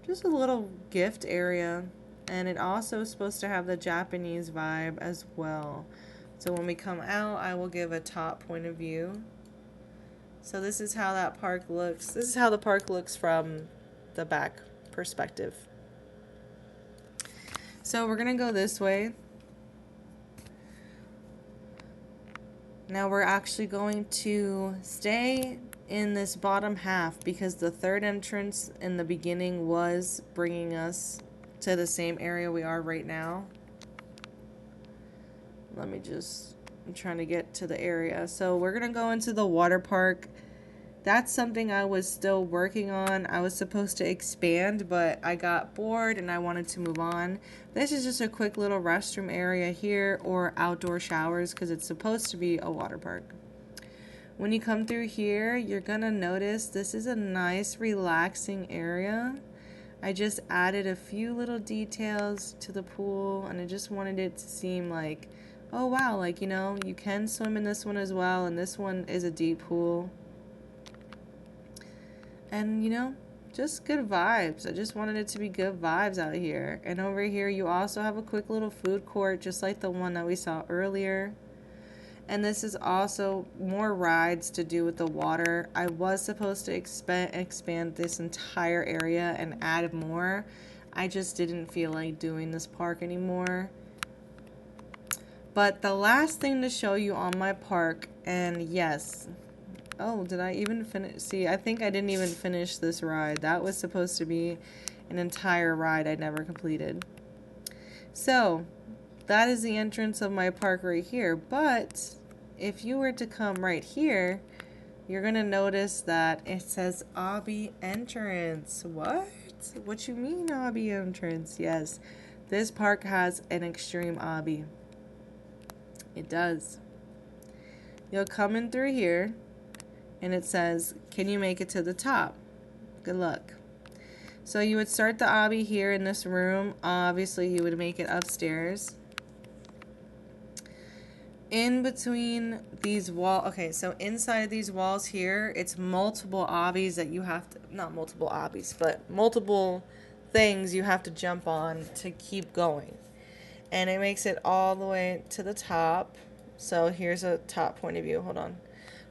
just a little gift area, and it also is supposed to have the Japanese vibe as well. So when we come out, I will give a top point of view. So this is how that park looks. This is how the park looks from the back perspective. So we're gonna go this way. Now we're actually going to stay in this bottom half because the third entrance in the beginning was bringing us to the same area we are right now. I'm trying to get to the area. So we're gonna go into the water park. That's something I was still working on. I was supposed to expand, but I got bored and I wanted to move on. This is just a quick little restroom area here, or outdoor showers, because it's supposed to be a water park. When you come through here, you're gonna notice this is a nice relaxing area. I just added a few little details to the pool, and I just wanted it to seem like, oh wow, like, you know, you can swim in this one as well, and this one is a deep pool. And, you know, just good vibes. I just wanted it to be good vibes out here. And over here, you also have a quick little food court, just like the one that we saw earlier. And this is also more rides to do with the water. I was supposed to expand this entire area and add more. I just didn't feel like doing this park anymore. But the last thing to show you on my park, and yes, Oh, did I even finish? See, I think I didn't even finish this ride. That was supposed to be an entire ride I never completed. So, that is the entrance of my park right here. But if you were to come right here, you're going to notice that it says obby entrance. What? What you mean obby entrance? Yes, this park has an extreme obby. It does. You'll come in through here, and it says, can you make it to the top? Good luck. So you would start the obby here in this room. Obviously, you would make it upstairs. In between these walls, okay, so inside of these walls here, it's multiple obbies that you have to, not multiple obbies, but multiple things you have to jump on to keep going. And it makes it all the way to the top. So here's a top point of view. Hold on.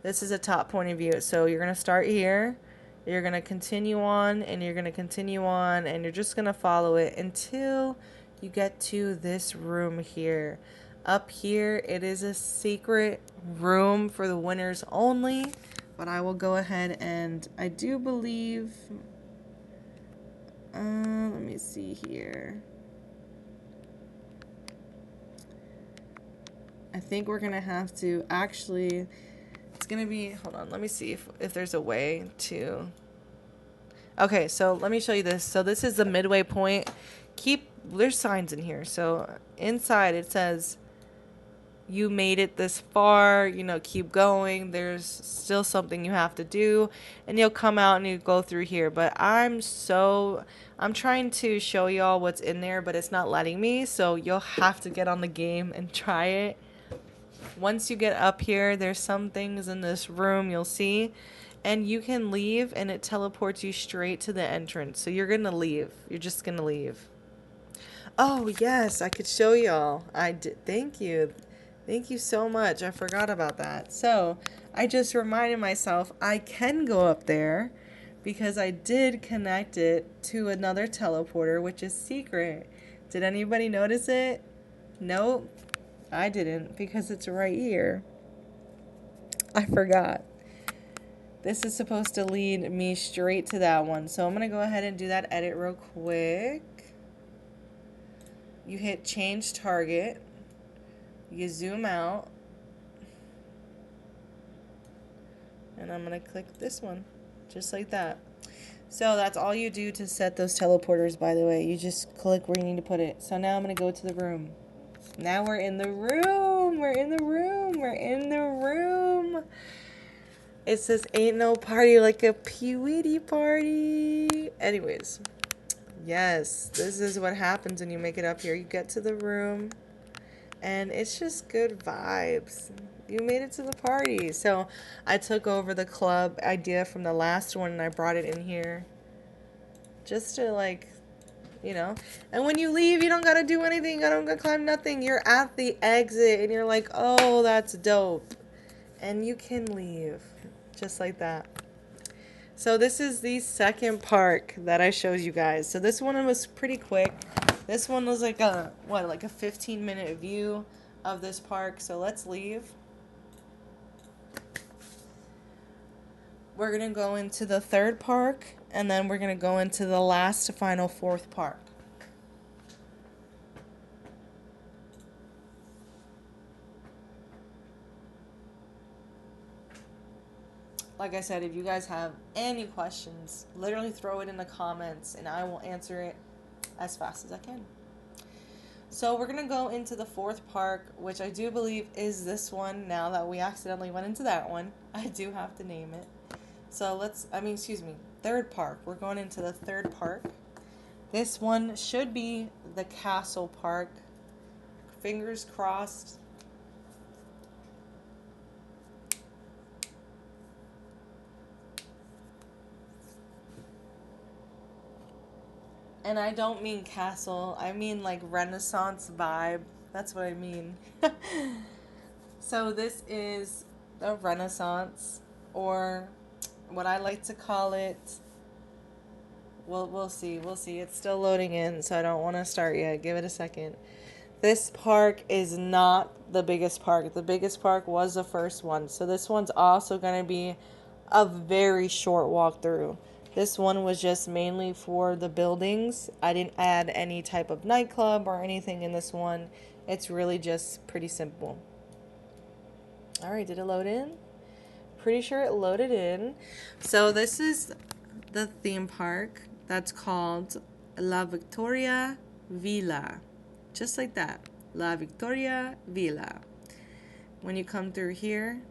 This is a top point of view. So you're going to start here. You're going to continue on, and you're going to continue on, and you're just going to follow it until you get to this room here. Up here, it is a secret room for the winners only, but I will go ahead and I do believe, let me see here. I think we're going to have to actually, it's going to be, hold on, let me see if there's a way to, okay, so let me show you this. So this is the midway point. There's signs in here. So inside it says, you made it this far, you know, keep going. There's still something you have to do, and you'll come out and you go through here. But I'm trying to show y'all what's in there, but it's not letting me. So you'll have to get on the game and try it. Once you get up here, there's some things in this room you'll see, and you can leave, and it teleports you straight to the entrance. So you're gonna leave. You're just gonna leave. Oh yes, I could show y'all. I did. Thank you. Thank you so much. I forgot about that. So I just reminded myself I can go up there because I did connect it to another teleporter, which is secret. Did anybody notice it? Nope, I didn't, because it's right here. I forgot. This is supposed to lead me straight to that one. So I'm going to go ahead and do that edit real quick. You hit change target. You zoom out, and I'm going to click this one, just like that. So that's all you do to set those teleporters, by the way. You just click where you need to put it. So now I'm going to go to the room. Now we're in the room. We're in the room. We're in the room. It says, ain't no party like a Pee-Wee party. Anyways, yes, this is what happens when you make it up here. You get to the room. And it's just good vibes. You made it to the party. So I took over the club idea from the last one and I brought it in here. Just to, like, you know. And when you leave, you don't got to do anything. You don't got to climb nothing. You're at the exit and you're like, oh, that's dope. And you can leave. Just like that. So this is the second park that I showed you guys. So this one was pretty quick. This one was like a 15-minute view of this park. So let's leave. We're going to go into the third park, and then we're going to go into the last final fourth park. Like I said, if you guys have any questions, literally throw it in the comments, and I will answer it as fast as I can. So we're going to go into the fourth park, which I do believe is this one. Now that we accidentally went into that one, I do have to name it. So third park. We're going into the third park. This one should be the castle park. Fingers crossed. And I don't mean castle. I mean like Renaissance vibe. That's what I mean. So this is the Renaissance, or what I like to call it. We'll see. We'll see. It's still loading in, so I don't want to start yet. Give it a second. This park is not the biggest park. The biggest park was the first one. So this one's also going to be a very short walkthrough. This one was just mainly for the buildings. I didn't add any type of nightclub or anything in this one. It's really just pretty simple. All right, did it load in? Pretty sure it loaded in. So this is the theme park that's called La Victoria Villa. Just like that. La Victoria Villa. When you come through here,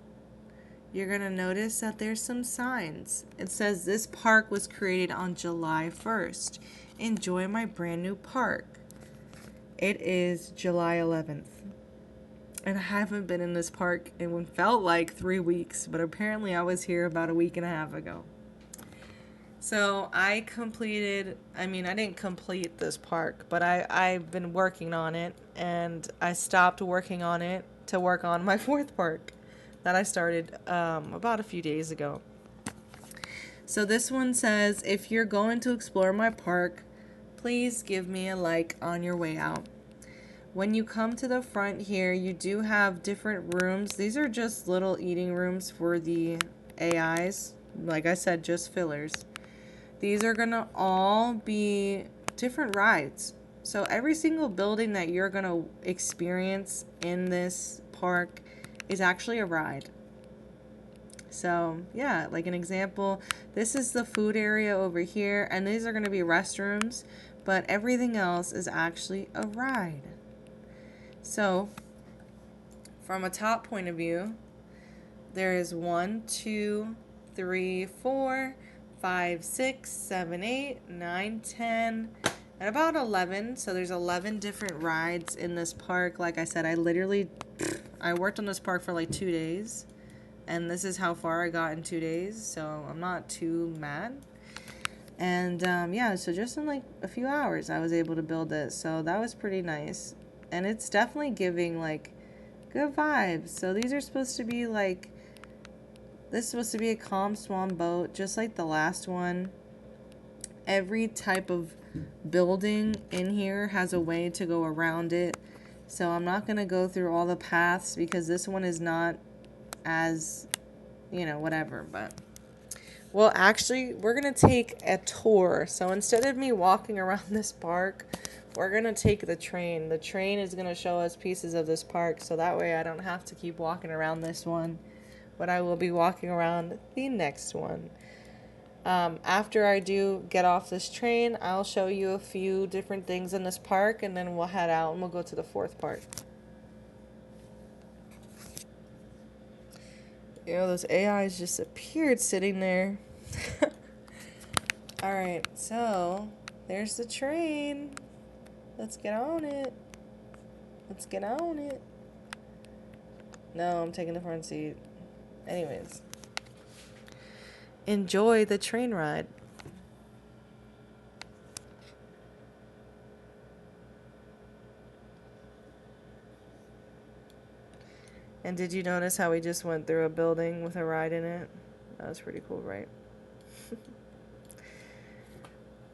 you're going to notice that there's some signs. It says this park was created on July 1st. Enjoy my brand new park. It is July 11th. And I haven't been in this park in what felt like 3 weeks, but apparently I was here about a week and a half ago. So I didn't complete this park, but I've been working on it, and I stopped working on it to work on my fourth park that I started about a few days ago. So this one says, if you're going to explore my park, please give me a like on your way out. When you come to the front here, you do have different rooms. These are just little eating rooms for the AIs. Like I said, just fillers. These are going to all be different rides. So every single building that you're going to experience in this park is actually a ride. So yeah, like an example, this is the food area over here, and these are going to be restrooms, but everything else is actually a ride. So, from a top point of view, there is 1, 2, 3, 4, 5, 6, 7, 8, 9, 10, and about 11. So there's 11 different rides in this park. Like I said, I worked on this park for like 2 days, and this is how far I got in 2 days. So I'm not too mad. And yeah, so just in like a few hours, I was able to build it. So that was pretty nice. And it's definitely giving like good vibes. So these are supposed to be like, this is supposed to be a calm swan boat, just like the last one. Every type of building in here has a way to go around it. So I'm not going to go through all the paths because this one is not as, whatever. But, well, actually, we're going to take a tour. So instead of me walking around this park, we're going to take the train. The train is going to show us pieces of this park, so that way I don't have to keep walking around this one, but I will be walking around the next one. After I do get off this train, I'll show you a few different things in this park, and then we'll head out and we'll go to the fourth park. Those AIs just appeared sitting there. Alright, so there's the train. Let's get on it. Let's get on it. No, I'm taking the front seat. Anyways. Enjoy the train ride. And did you notice how we just went through a building with a ride in it? That was pretty cool, right?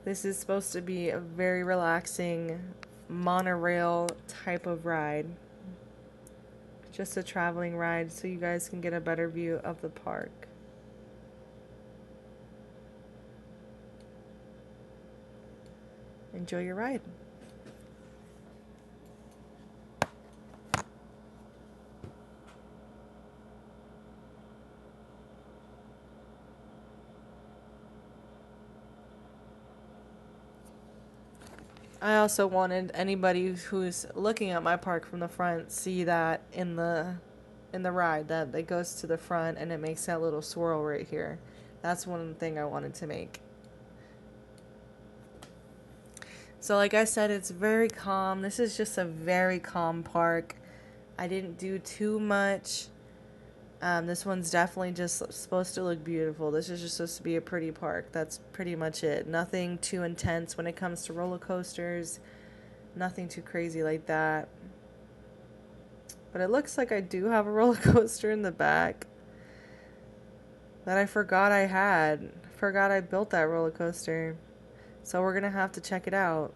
This is supposed to be a very relaxing monorail type of ride. Just a traveling ride so you guys can get a better view of the park. Enjoy your ride. I also wanted anybody who's looking at my park from the front see that in the ride that it goes to the front and it makes that little swirl right here. That's one thing I wanted to make. So like I said, it's very calm. This is just a very calm park. I didn't do too much. This one's definitely just supposed to look beautiful. This is just supposed to be a pretty park. That's pretty much it. Nothing too intense when it comes to roller coasters. Nothing too crazy like that. But it looks like I do have a roller coaster in the back that I forgot I had. Forgot I built that roller coaster. So we're going to have to check it out.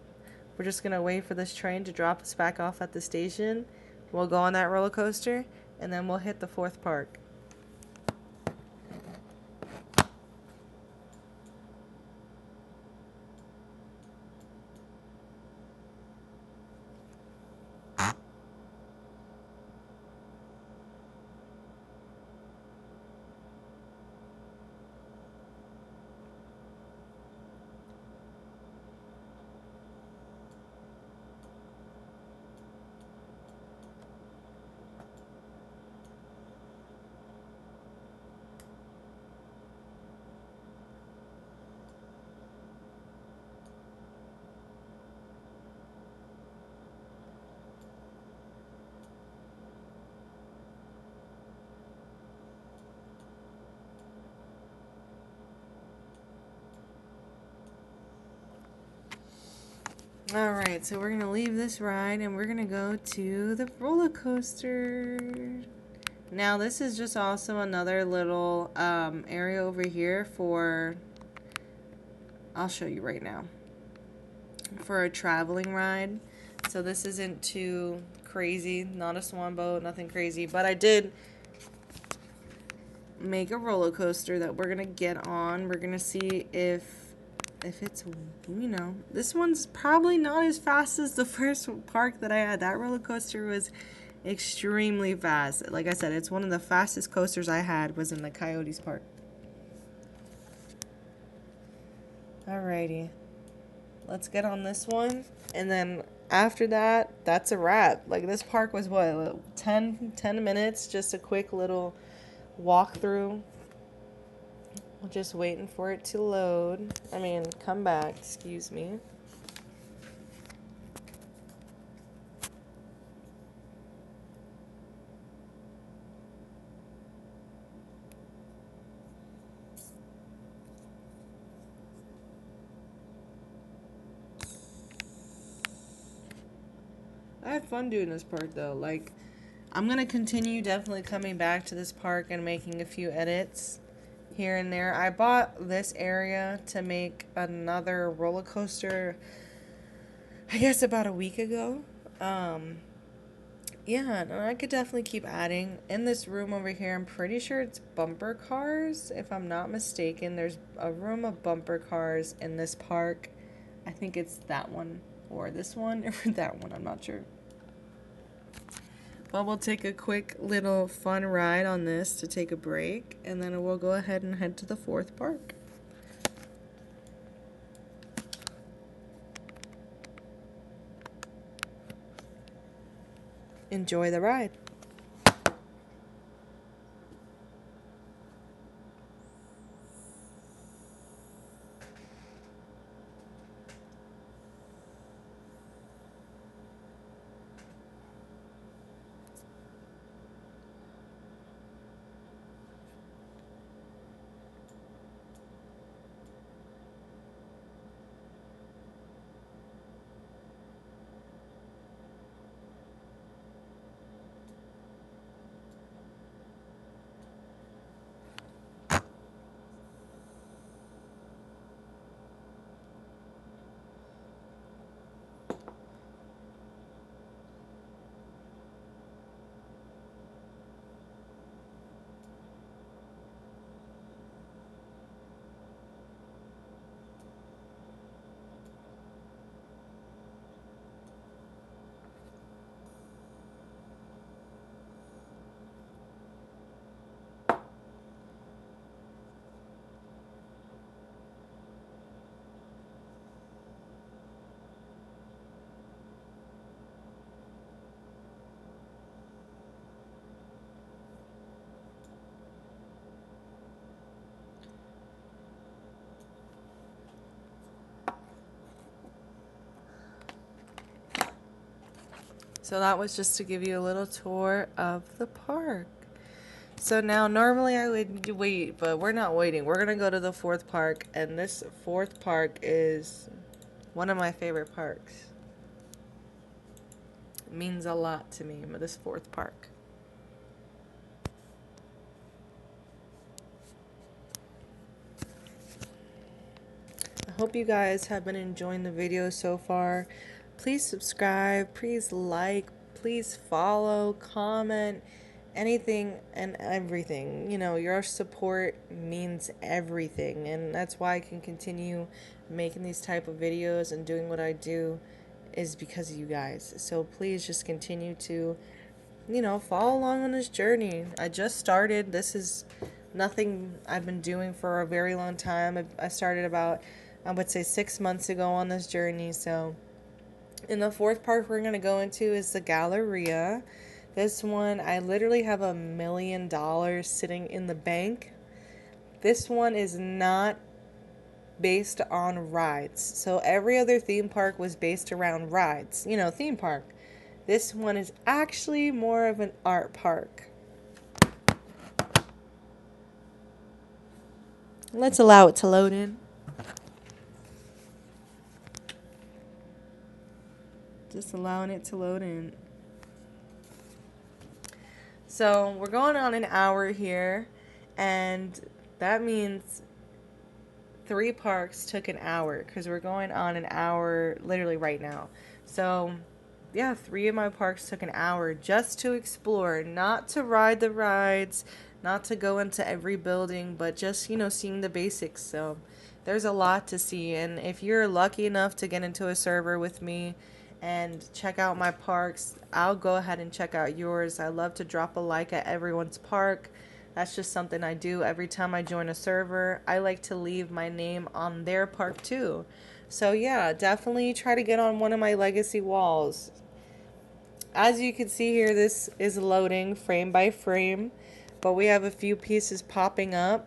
We're just gonna wait for this train to drop us back off at the station. We'll go on that roller coaster, and then we'll hit the fourth park. Alright, so we're gonna leave this ride and we're gonna go to the roller coaster. Now this is just also another little area over here for, I'll show you right now, for a traveling ride. So this isn't too crazy, not a swan boat, nothing crazy, but I did make a roller coaster that we're gonna get on. We're gonna see if it's, you know, this one's probably not as fast as the first park that I had. That roller coaster was extremely fast. Like I said, it's one of the fastest coasters I had was in the Coyotes Park. Alrighty, let's get on this one, and then after that, that's a wrap. Like, this park was what, 10 minutes, just a quick little walkthrough. I'm just waiting for it to load. I mean, come back, excuse me. I had fun doing this park though. Like, I'm gonna continue definitely coming back to this park and making a few edits here and there. I bought this area to make another roller coaster, I guess about a week ago. Yeah, and I could definitely keep adding. In this room over here, I'm pretty sure it's bumper cars. If I'm not mistaken, there's a room of bumper cars in this park. I think it's that one, or this one, or that one, I'm not sure. But we'll take a quick little fun ride on this to take a break, and then we'll go ahead and head to the fourth park. Enjoy the ride. So that was just to give you a little tour of the park. So now normally I would wait, but we're not waiting. We're going to go to the fourth park, and this fourth park is one of my favorite parks. It means a lot to me, this fourth park. I hope you guys have been enjoying the video so far. please subscribe, please like, please follow, comment, anything and everything. You know, your support means everything, and that's why I can continue making these type of videos and doing what I do is because of you guys. So please just continue to, you know, follow along on this journey. I just started. This is nothing I've been doing for a very long time. I started about, I would say, 6 months ago on this journey. So in the fourth park we're going to go into is the Galleria. This one, I literally have $1 million sitting in the bank. This one is not based on rides. So every other theme park was based around rides. You know, theme park. This one is actually more of an art park. Let's allow it to load in. Just allowing it to load in. So we're going on an hour here, and that means 3 parks took an hour because we're going on an hour literally right now. So yeah, 3 of my parks took an hour just to explore, not to ride the rides, not to go into every building, but just, you know, seeing the basics. So there's a lot to see, and if you're lucky enough to get into a server with me and check out my parks, I'll go ahead and check out yours. I love to drop a like at everyone's park. That's just something I do every time I join a server. I like to leave my name on their park too. So yeah, definitely try to get on one of my legacy walls. As you can see here, this is loading frame by frame, but we have a few pieces popping up.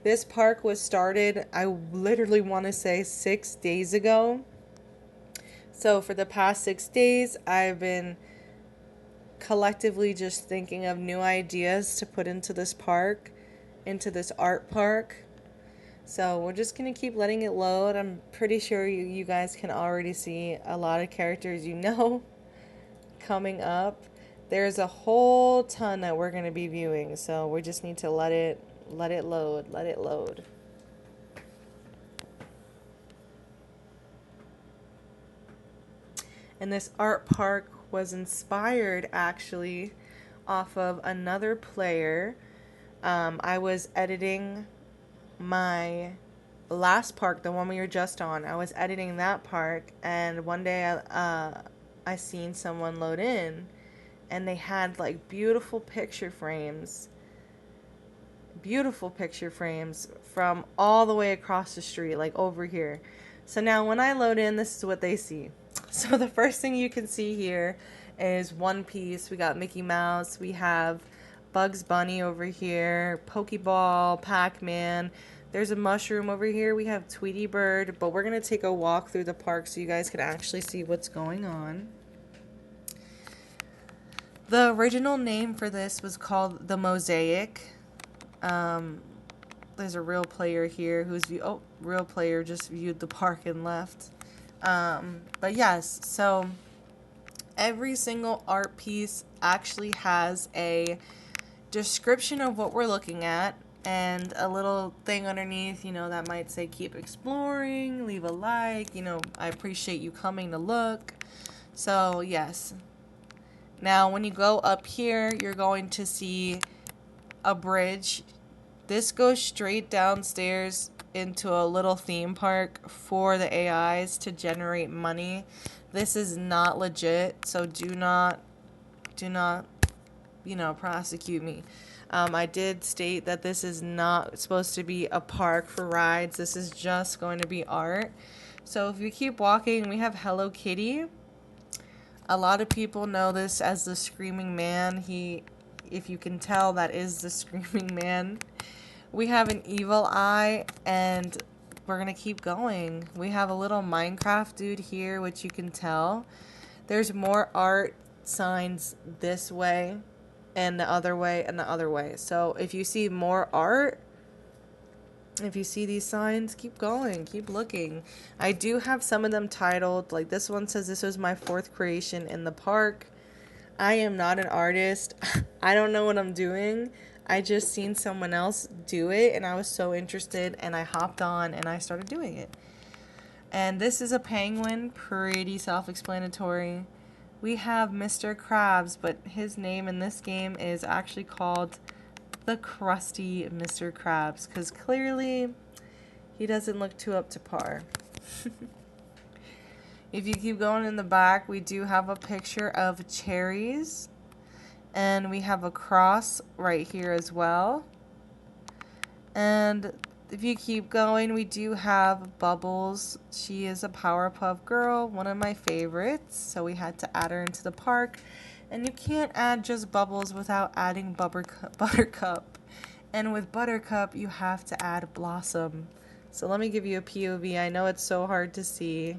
This park was started, I literally want to say 6 days ago. So for the past 6 days, I've been collectively just thinking of new ideas to put into this park, into this art park. So we're just going to keep letting it load. I'm pretty sure you guys can already see a lot of characters you know coming up. There's a whole ton that we're going to be viewing, so we just need to let it load. And this art park was inspired actually off of another player. I was editing my last park, the one we were just on. I was editing that park, and one day I seen someone load in, and they had like beautiful picture frames from all the way across the street, like over here. So now when I load in, this is what they see. So the first thing you can see here is One Piece. We got Mickey Mouse. We have Bugs Bunny over here, Pokeball, Pac-Man. There's a mushroom over here. We have Tweety Bird, but we're going to take a walk through the park so you guys can actually see what's going on. The original name for this was called the Mosaic. There's a real player here who's real player just viewed the park and left. But yes, so every single art piece actually has a description of what we're looking at and a little thing underneath, you know, that might say keep exploring, leave a like, you know, I appreciate you coming to look. So yes. Now when you go up here, you're going to see a bridge. This goes straight downstairs into a little theme park for the AIs to generate money. This is not legit, so do not, you know, prosecute me. I did state that this is not supposed to be a park for rides. This is just going to be art. So if you keep walking, we have Hello Kitty. A lot of people know this as the Screaming Man. If you can tell, that is the Screaming Man. We have an Evil Eye, and we're going to keep going. We have a little Minecraft dude here, which you can tell. There's more art signs this way, and the other way, and the other way. So if you see more art, if you see these signs, keep going, keep looking. I do have some of them titled, like this one says this was my 4th creation in the park. I am not an artist. I don't know what I'm doing. I just seen someone else do it, and I was so interested, and I hopped on, and I started doing it. And this is a penguin, pretty self-explanatory. We have Mr. Krabs, but his name in this game is actually called the crusty Mr. Krabs, because clearly he doesn't look too up to par. If you keep going in the back, we do have a picture of cherries. And we have a cross right here as well. And if you keep going, we do have Bubbles. She is a Powerpuff Girl, one of my favorites. So we had to add her into the park. And you can't add just Bubbles without adding Buttercup. And with Buttercup, you have to add Blossom. So let me give you a POV. I know it's so hard to see.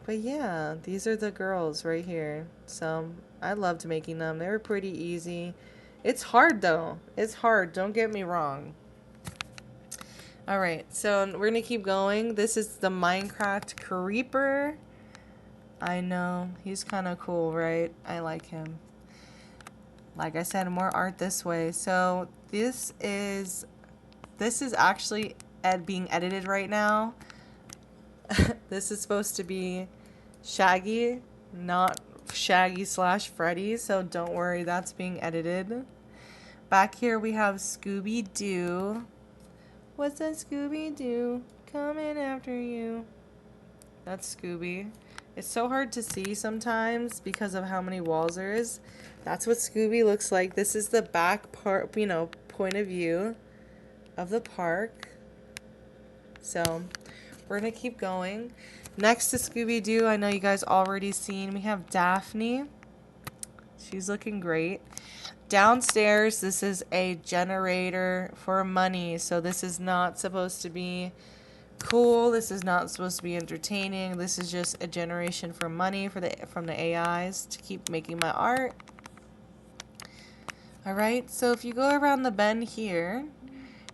But yeah, these are the girls right here. So I loved making them. They were pretty easy. It's hard though. It's hard. Don't get me wrong. Alright, so we're going to keep going. This is the Minecraft Creeper. I know. He's kind of cool, right? I like him. Like I said, more art this way. So this is actually being edited right now. This is supposed to be Shaggy, not Shaggy / Freddy, so don't worry, that's being edited. Back here we have Scooby-Doo. What's that, Scooby-Doo? Coming after you. That's Scooby. It's so hard to see sometimes because of how many walls there is. That's what Scooby looks like. This is the back part, point of view of the park. So we're going to keep going. Next to Scooby-Doo, I know you guys already seen, we have Daphne. She's looking great. Downstairs, this is a generator for money. So this is not supposed to be cool. This is not supposed to be entertaining. This is just a generation for money from the AIs to keep making my art. Alright, so if you go around the bend here,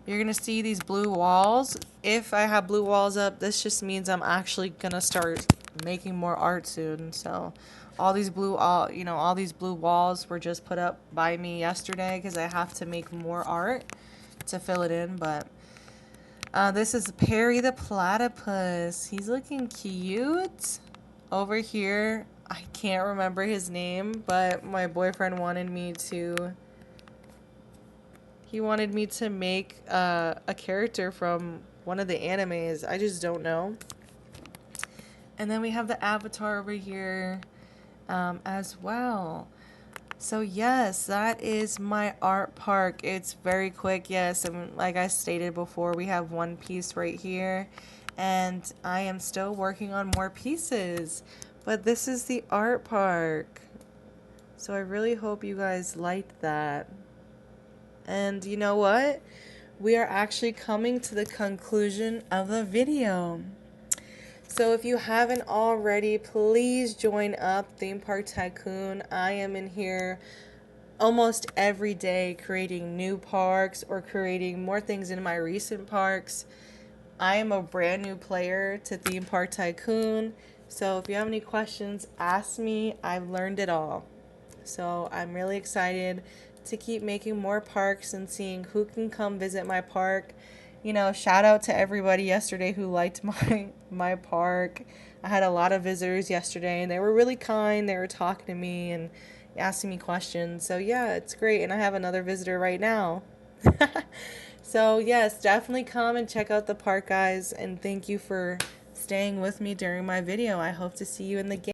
you're going to see these blue walls. If I have blue walls up, this just means I'm actually going to start making more art soon. So all these blue walls were just put up by me yesterday because I have to make more art to fill it in. But this is Perry the Platypus. He's looking cute. Over here, I can't remember his name, but my boyfriend wanted me to... He wanted me to make a character from one of the animes. I just don't know. And then we have the avatar over here as well. So yes, that is my art park. It's very quick, yes. And like I stated before, we have one piece right here. And I am still working on more pieces. But this is the art park. So I really hope you guys liked that. And you know what? We are actually coming to the conclusion of the video. So if you haven't already, please join up Themepark Tycoon. I am in here almost every day creating new parks or creating more things in my recent parks. I am a brand new player to Themepark Tycoon. So if you have any questions, ask me. I've learned it all. So I'm really excited to keep making more parks and seeing who can come visit my park. You know, shout out to everybody yesterday who liked my park. I had a lot of visitors yesterday and they were really kind. They were talking to me and asking me questions. So yeah, it's great. And I have another visitor right now. So yes, definitely come and check out the park, guys. And thank you for staying with me during my video. I hope to see you in the game.